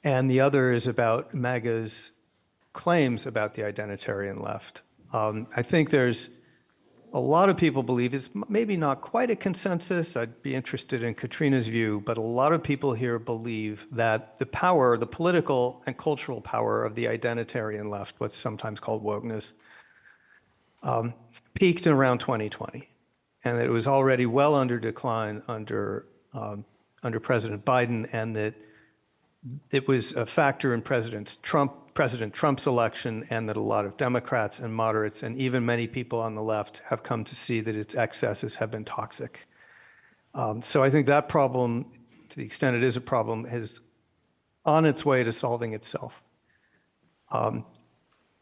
And the other is about MAGA's claims about the identitarian left. I think there's a lot of people believe, it's maybe not quite a consensus, I'd be interested in Katrina's view, but a lot of people here believe that the power, the political and cultural power of the identitarian left, what's sometimes called wokeness, peaked in around 2020. And that it was already well under decline under President Biden, and that it was a factor in President Trump's election, and that a lot of Democrats and moderates and even many people on the left have come to see that its excesses have been toxic. So I think that problem, to the extent it is a problem, is on its way to solving itself.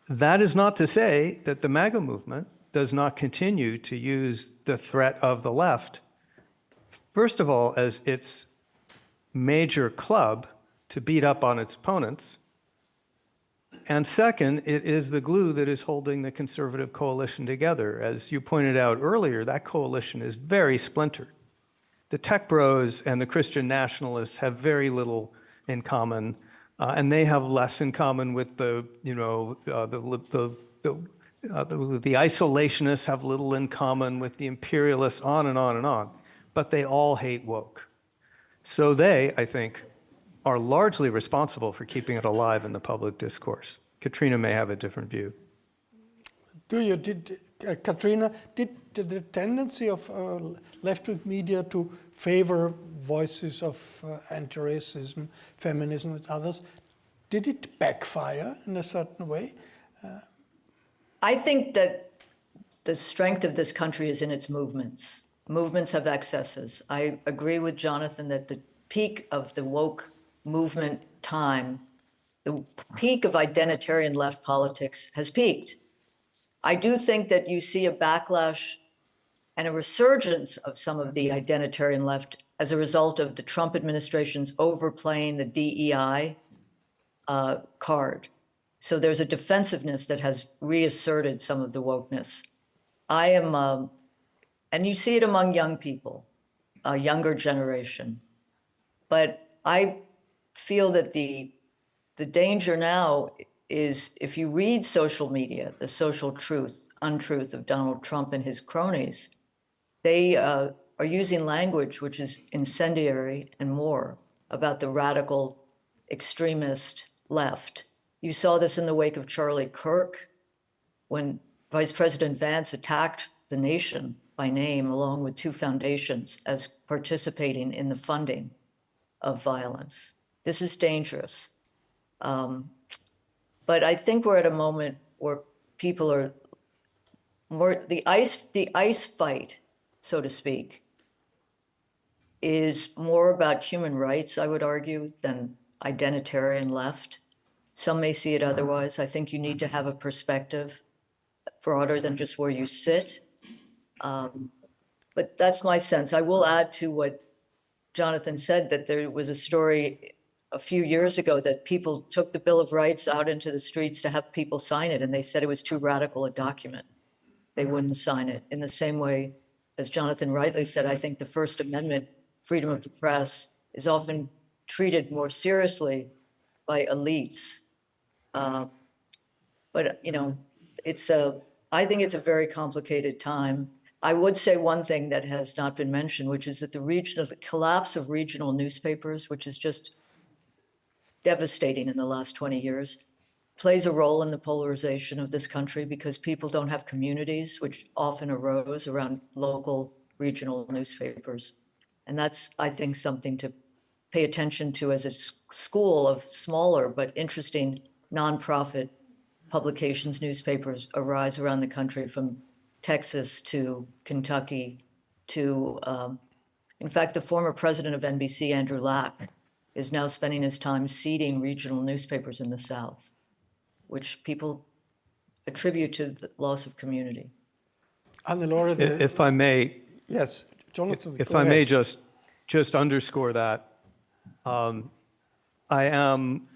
That is not to say that the MAGA movement does not continue to use the threat of the left, first of all, as its major club to beat up on its opponents. And second, it is the glue that is holding the conservative coalition together. As you pointed out earlier, that coalition is very splintered. The tech bros and the Christian nationalists have very little in common, and they have less in common with the isolationists have little in common with the imperialists, on and on and on. But they all hate woke. So they, I think, are largely responsible for keeping it alive in the public discourse. Katrina may have a different view.
Katrina, did the tendency of left-wing media to favor voices of anti-racism, feminism, and others, did it backfire in a certain way?
I think that the strength of this country is in its movements. Movements have excesses. I agree with Jonathan that the peak of the woke movement time, the peak of identitarian left politics has peaked. I do think that you see a backlash and a resurgence of some of the identitarian left as a result of the Trump administration's overplaying the DEI card. So there's a defensiveness that has reasserted some of the wokeness. I am, and you see it among young people, a younger generation. But I feel that the danger now is, if you read social media, the social untruth of Donald Trump and his cronies, they are using language which is incendiary and more about the radical extremist left. You saw this in the wake of Charlie Kirk, when Vice President Vance attacked the nation by name, along with two foundations, as participating in the funding of violence. This is dangerous. But I think we're at a moment where people are more, the ice fight, so to speak, is more about human rights, I would argue, than identitarian left. Some may see it otherwise. I think you need to have a perspective broader than just where you sit. But that's my sense. I will add to what Jonathan said, that there was a story a few years ago that people took the Bill of Rights out into the streets to have people sign it, and they said it was too radical a document. They wouldn't sign it. In the same way, as Jonathan rightly said, I think the First Amendment, freedom of the press, is often treated more seriously by elites. But you know, I think it's a very complicated time. I would say one thing that has not been mentioned, which is that the collapse of regional newspapers, which is just devastating in the last 20 years, plays a role in the polarization of this country because people don't have communities, which often arose around local, regional newspapers. And that's, I think, something to pay attention to as a school of smaller but interesting nonprofit publications, newspapers arise around the country, from Texas to Kentucky to, in fact, the former president of NBC, Andrew Lack, is now spending his time seeding regional newspapers in the South, which people attribute to the loss of community.
Hannelore,
If I may,
yes, Jonathan,
if
go
I may
ahead.
just underscore that, I am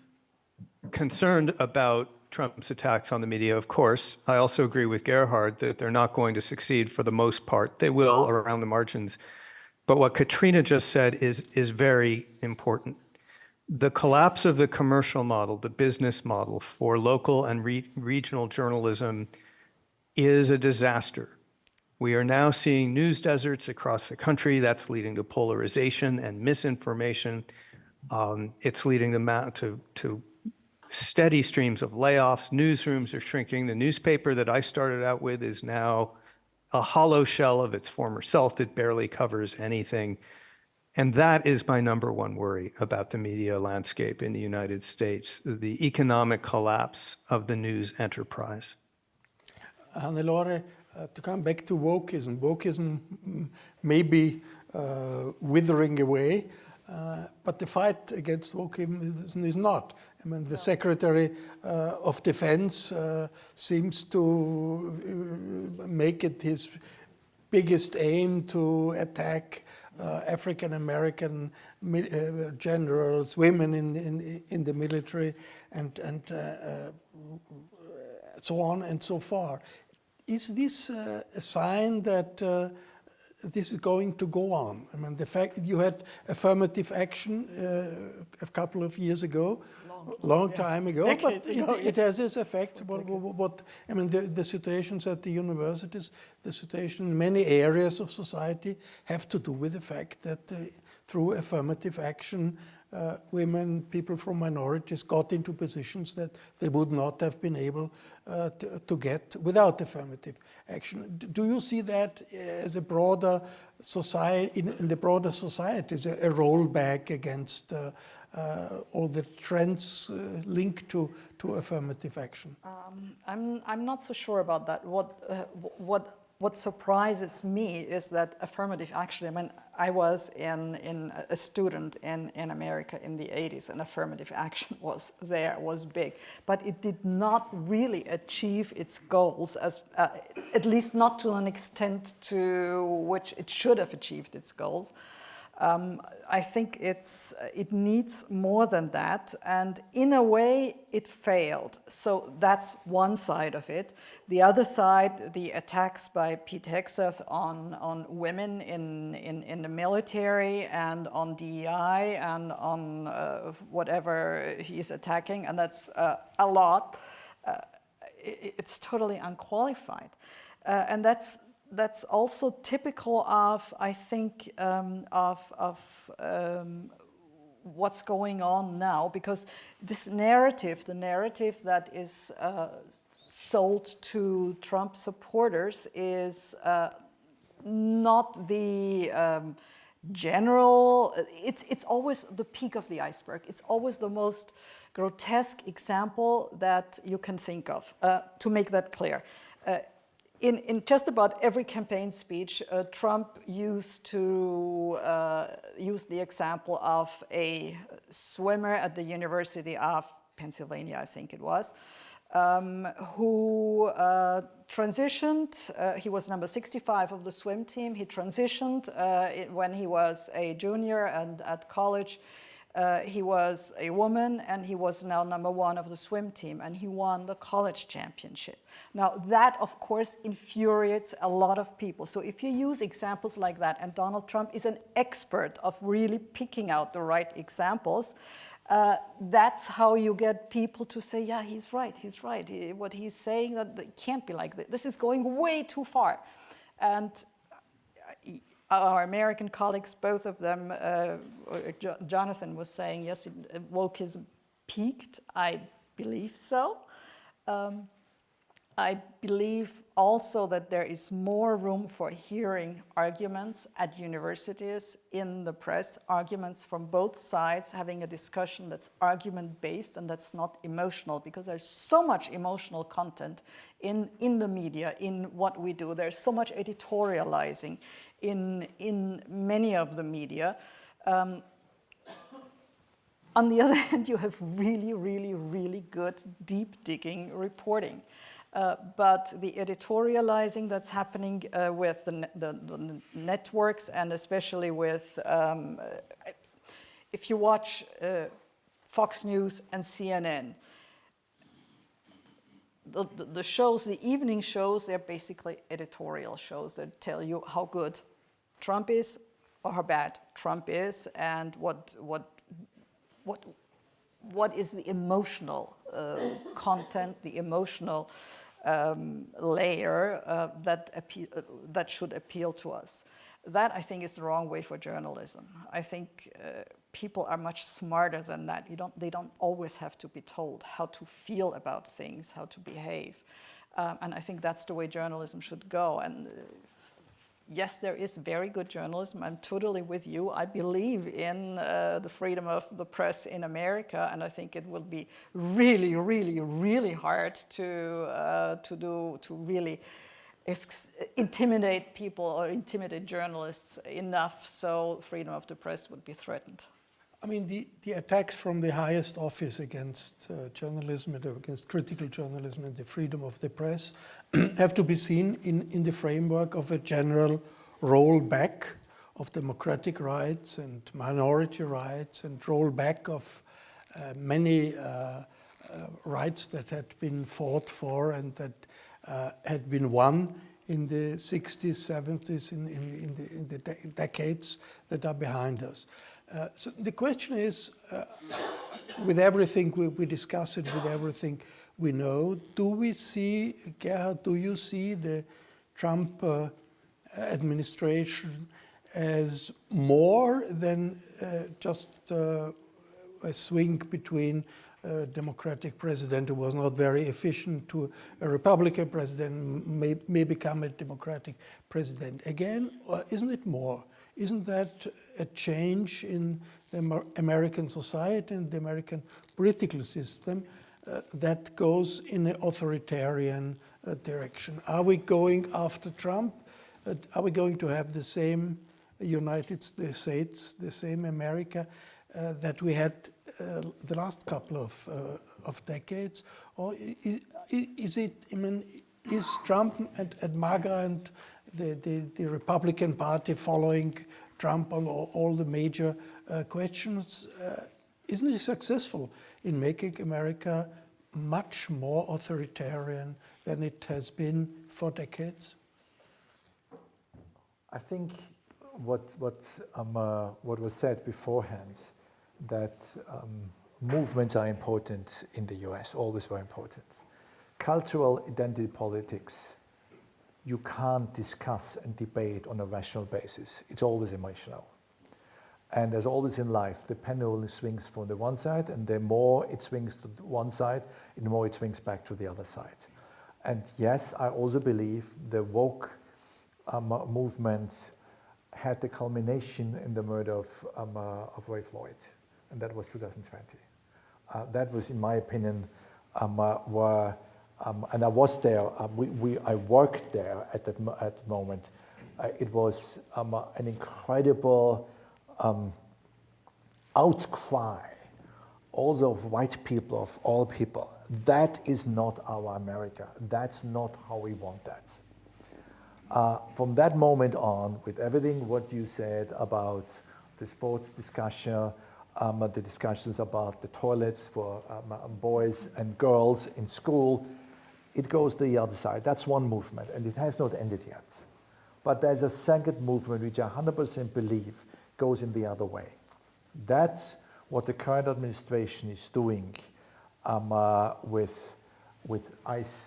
concerned about Trump's attacks on the media, of course. I also agree with Gerhard that they're not going to succeed for the most part. They will around the margins. But what Katrina just said is very important. The collapse of the commercial model, the business model for local and regional journalism is a disaster. We are now seeing news deserts across the country. That's leading to polarization and misinformation. It's leading to steady streams of layoffs. Newsrooms are shrinking. The newspaper that I started out with is now a hollow shell of its former self. It barely covers anything. And that is my number one worry about the media landscape in the United States, the economic collapse of the news enterprise.
Hannelore, to come back to wokeism. Wokeism may be withering away, but the fight against wokeism is not. I mean, the Secretary of Defense seems to make it his biggest aim to attack African American generals, women in the military, and so on and so far. Is this a sign that this is going to go on? I mean, the fact that you had affirmative action a couple of years ago, long time ago, but it has its effect. What I mean, the situations at the universities, the situation in many areas of society have to do with the fact that through affirmative action, women, people from minorities got into positions that they would not have been able to get without affirmative action. Do you see that as a broader society, in the broader society, as a rollback against all the trends linked to affirmative action?
I'm not so sure about that. What surprises me is that affirmative action, I mean, I was a student in America in the 80s, and affirmative action was big, but it did not really achieve its goals, at least not to an extent to which it should have achieved its goals. I think it needs more than that, and in a way it failed. So that's one side of it. The other side, the attacks by Pete Hegseth on women in the military and on DEI and on whatever he's attacking, and that's a lot. It's totally unqualified, and that's also typical of, I think, of what's going on now, because this narrative, the narrative that is sold to Trump supporters is not the general, it's always the peak of the iceberg. It's always the most grotesque example that you can think of, to make that clear. In just about every campaign speech, Trump used to use the example of a swimmer at the University of Pennsylvania, I think it was, who transitioned. He was number 65 of the swim team. He transitioned when he was a junior, and at college he was a woman, and he was now number 1 of the swim team, and he won the college championship. Now that, of course, infuriates a lot of people. So if you use examples like that, and Donald Trump is an expert of really picking out the right examples, that's how you get people to say, yeah, he's right. What he's saying, that it can't be like this. This is going way too far. And our American colleagues, both of them, Jonathan was saying, yes, wokeism peaked. I believe so. I believe also that there is more room for hearing arguments at universities, in the press, arguments from both sides, having a discussion that's argument-based and that's not emotional, because there's so much emotional content in the media, in what we do. There's so much editorializing in many of the media. On the other hand, you have really, really, really good deep-digging reporting. But the editorializing that's happening with the networks, and especially with, if you watch Fox News and CNN, the shows, the evening shows, they're basically editorial shows that tell you how good Trump is or how bad Trump is, and what is the emotional content, the emotional layer that should appeal to us. That, I think, is the wrong way for journalism. I think people are much smarter than that. They don't always have to be told how to feel about things, how to behave. And I think that's the way journalism should go. And yes, there is very good journalism. I'm totally with you. I believe in the freedom of the press in America, and I think it will be really, really, really hard to really intimidate people or intimidate journalists enough so freedom of the press would be threatened.
I mean, the attacks from the highest office against journalism and against critical journalism and the freedom of the press have to be seen in the framework of a general rollback of democratic rights and minority rights, and rollback of many rights that had been fought for and that had been won in the 60s, 70s, in the decades that are behind us. So the question is, with everything we discuss it, with everything we know, do we see, Gerhard, do you see the Trump administration as more than just a swing between a Democratic president who was not very efficient to a Republican president may become a Democratic president again? Or isn't it more? Isn't that a change in the American society and the American political system that goes in an authoritarian direction? Are we going after Trump? Are we going to have the same United States, the same America that we had the last couple of decades? Or is it, I mean, is Trump and MAGA and the Republican Party following Trump on all the major questions, isn't it successful in making America much more authoritarian than it has been for decades?
I think what was said beforehand, that movements are important in the US, always very important. Cultural identity politics, you can't discuss and debate on a rational basis. It's always emotional. And as always in life, the pendulum swings from the one side, and the more it swings to one side, the more it swings back to the other side. And yes, I also believe the woke movement had the culmination in the murder of Ray Floyd, and that was 2020. That was, in my opinion, where and I was there. I worked there at the moment. It was an incredible outcry, also of white people, of all people. That is not our America. That's not how we want that. From that moment on, with everything what you said about the sports discussion, the discussions about the toilets for boys and girls in school, it goes to the other side. That's one movement, and it has not ended yet. But there's a second movement which I 100% believe goes in the other way. That's what the current administration is doing with ICE.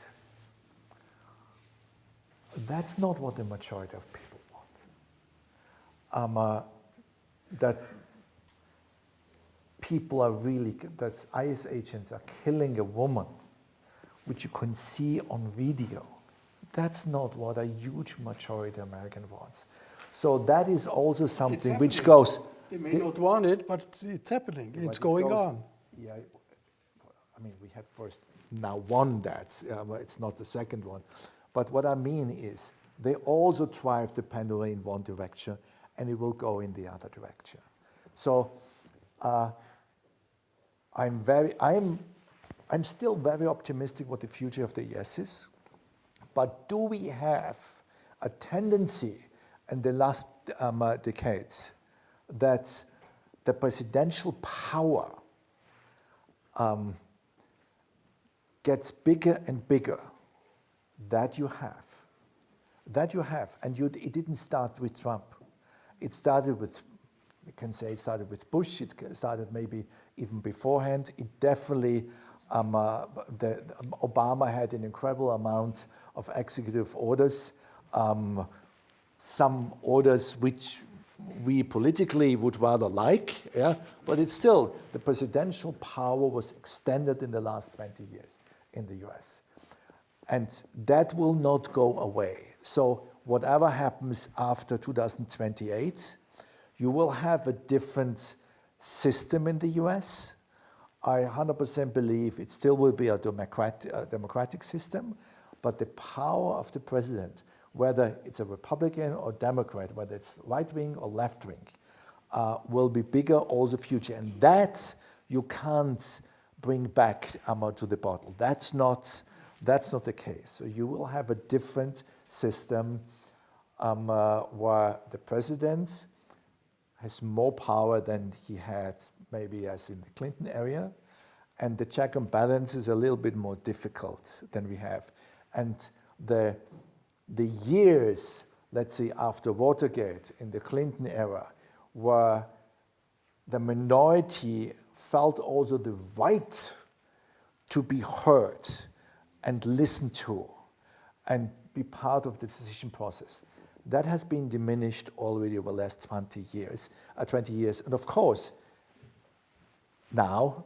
That's not what the majority of people want. That people are really, that ICE agents are killing a woman which you can see on video. That's not what a huge majority of American wants. So that is also something which goes...
They may not want it, but it's happening. It's going on.
Yeah, I mean, we have first now won that. It's not the second one. But what I mean is, they also drive the pendulum in one direction, and it will go in the other direction. So I'm still very optimistic what the future of the US is. But do we have a tendency in the last decades that the presidential power gets bigger and bigger? That you have. And it didn't start with Trump. It started with, we can say it started with Bush, it started maybe even beforehand. It definitely, Obama had an incredible amount of executive orders, some orders which we politically would rather like, yeah, but it's still, the presidential power was extended in the last 20 years in the US. And that will not go away. So whatever happens after 2028, you will have a different system in the US. I 100% believe it still will be a democratic system, but the power of the president, whether it's a Republican or Democrat, whether it's right-wing or left-wing, will be bigger all the future. And that you can't bring back to the bottle. That's not the case. So you will have a different system where the president has more power than he had maybe as in the Clinton area, and the check and balance is a little bit more difficult than we have. And the years, let's say after Watergate in the Clinton era, where the minority felt also the right to be heard and listened to and be part of the decision process. That has been diminished already over the last 20 years. And of course, now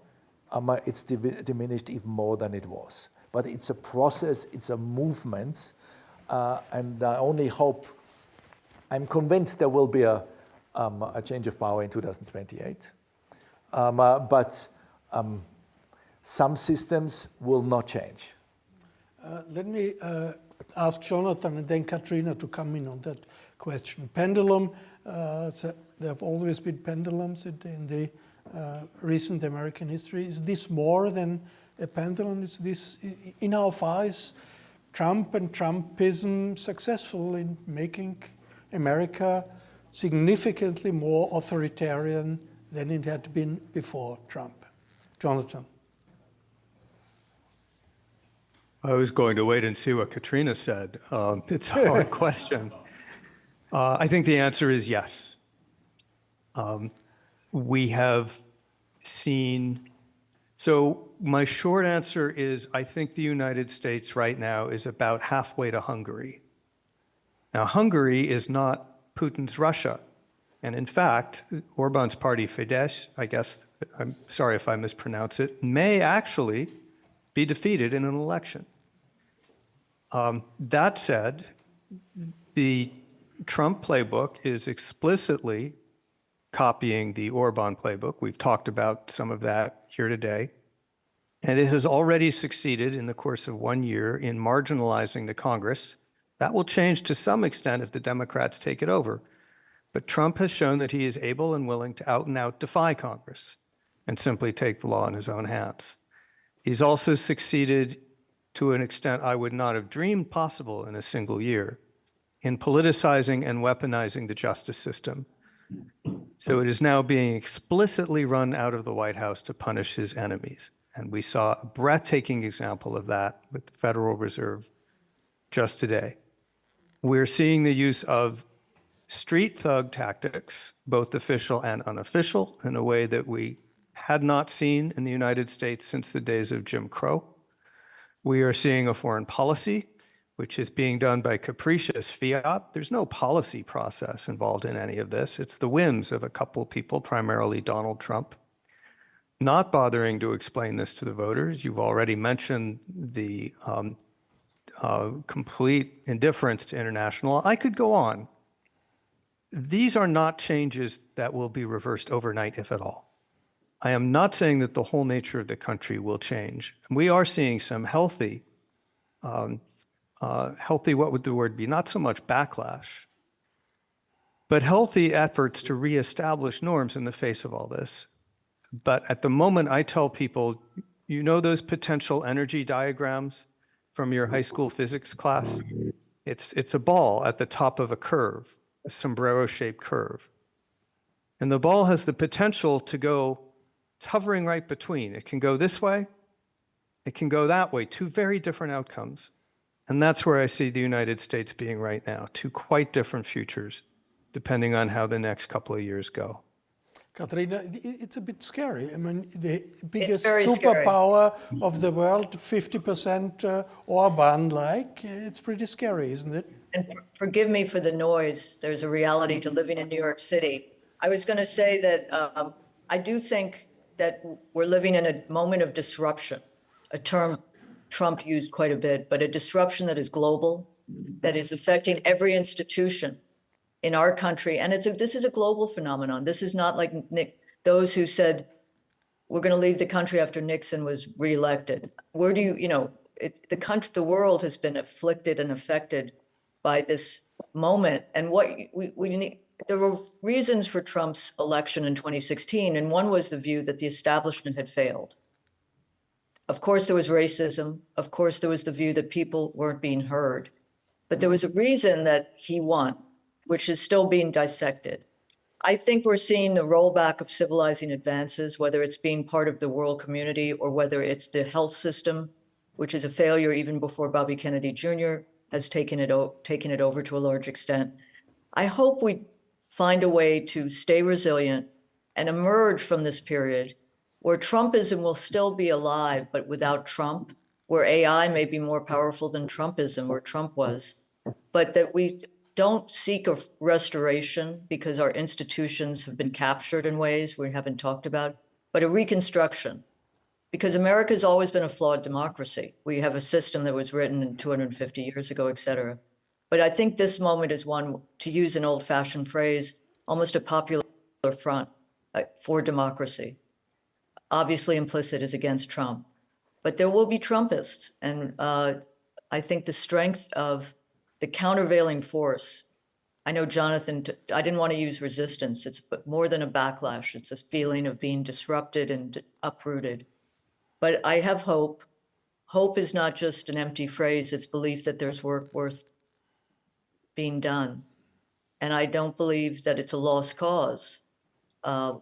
it's diminished even more than it was. But it's a process, it's a movement, and I only hope, I'm convinced there will be a change of power in 2028. But some systems will not change.
Let me ask Jonathan and then Katrina to come in on that question. Pendulum, there have always been pendulums in the recent American history. Is this more than a pendulum? Is this, in how far is Trump and Trumpism successful in making America significantly more authoritarian than it had been before Trump? Jonathan.
I was going to wait and see what Katrina said. It's a hard question. I think the answer is yes. We have seen, so my short answer is I think the United States right now is about halfway to Hungary. Now, Hungary is not Putin's Russia. And in fact, Orban's party, Fidesz, I guess, I'm sorry if I mispronounce it, may actually be defeated in an election. That said, the Trump playbook is explicitly copying the Orban playbook. We've talked about some of that here today. And it has already succeeded in the course of 1 year in marginalizing the Congress. That will change to some extent if the Democrats take it over. But Trump has shown that he is able and willing to out and out defy Congress and simply take the law in his own hands. He's also succeeded to an extent I would not have dreamed possible in a single year in politicizing and weaponizing the justice system. So it is now being explicitly run out of the White House to punish his enemies. And we saw a breathtaking example of that with the Federal Reserve just today. We're seeing the use of street thug tactics, both official and unofficial, in a way that we had not seen in the United States since the days of Jim Crow. We are seeing a foreign policy, which is being done by capricious fiat. There's no policy process involved in any of this. It's the whims of a couple of people, primarily Donald Trump. not bothering to explain this to the voters. You've already mentioned the complete indifference to international law. I could go on. These are not changes that will be reversed overnight, if at all. I am not saying that the whole nature of the country will change. We are seeing some healthy, what would the word be? Not so much backlash, but healthy efforts to reestablish norms in the face of all this. But at the moment, I tell people, you know those potential energy diagrams from your high school physics class? It's a ball at the top of a curve, a sombrero-shaped curve. And the ball has the potential to go, it's hovering right between. It can go this way, it can go that way, two very different outcomes. And that's where I see the United States being right now, two quite different futures, depending on how the next couple of years go.
Katrina, it's a bit scary. I mean, the biggest
very scary.
superpower of the world, 50% Orban-like, it's pretty scary, isn't it?
And forgive me for the noise. There's a reality to living in New York City. I was going to say that I do think that we're living in a moment of disruption, a term Trump used quite a bit, but a disruption that is global, that is affecting every institution in our country. And this is a global phenomenon. This is not like those who said, we're going to leave the country after Nixon was reelected. Where do the world has been afflicted and affected by this moment. And what we need, there were reasons for Trump's election in 2016, and one was the view that the establishment had failed. Of course, there was racism. Of course, there was the view that people weren't being heard. But there was a reason that he won, which is still being dissected. I think we're seeing the rollback of civilizing advances, whether it's being part of the world community or whether it's the health system, which is a failure even before Bobby Kennedy Jr. has taken it over to a large extent. I hope we find a way to stay resilient and emerge from this period where Trumpism will still be alive, but without Trump, where AI may be more powerful than Trumpism, where Trump was, but that we don't seek a restoration because our institutions have been captured in ways we haven't talked about, but a reconstruction. Because America has always been a flawed democracy. We have a system that was written 250 years ago, et cetera. But I think this moment is one, to use an old-fashioned phrase, almost a popular front for democracy. Obviously implicit is against Trump. But there will be Trumpists. And I think the strength of the countervailing force, I know Jonathan, I didn't want to use resistance. It's more than a backlash. It's a feeling of being disrupted and uprooted. But I have hope. Hope is not just an empty phrase. It's belief that there's work worth being done. And I don't believe that it's a lost cause.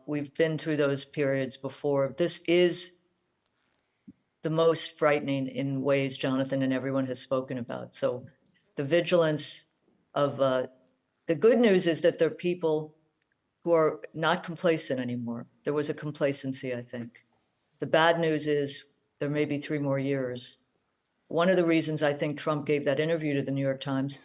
We've been through those periods before. This is the most frightening in ways Jonathan and everyone has spoken about. So the vigilance of, the good news is that there are people who are not complacent anymore. There was a complacency, I think. The bad news is there may be 3 more years. One of the reasons I think Trump gave that interview to the New York Times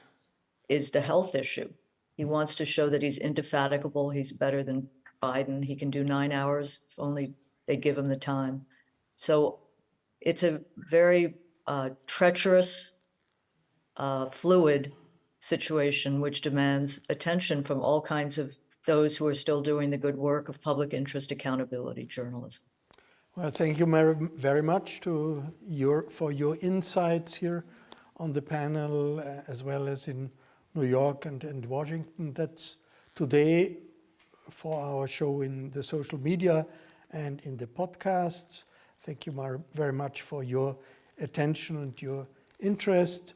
is the health issue. He wants to show that he's indefatigable. He's better than Biden. He can do 9 hours if only they give him the time. So it's a very treacherous, fluid situation, which demands attention from all kinds of those who are still doing the good work of public interest accountability journalism.
Well, thank you very much for your insights here on the panel, as well as in New York and Washington. That's today for our show in the social media and in the podcasts. Thank you very much for your attention and your interest.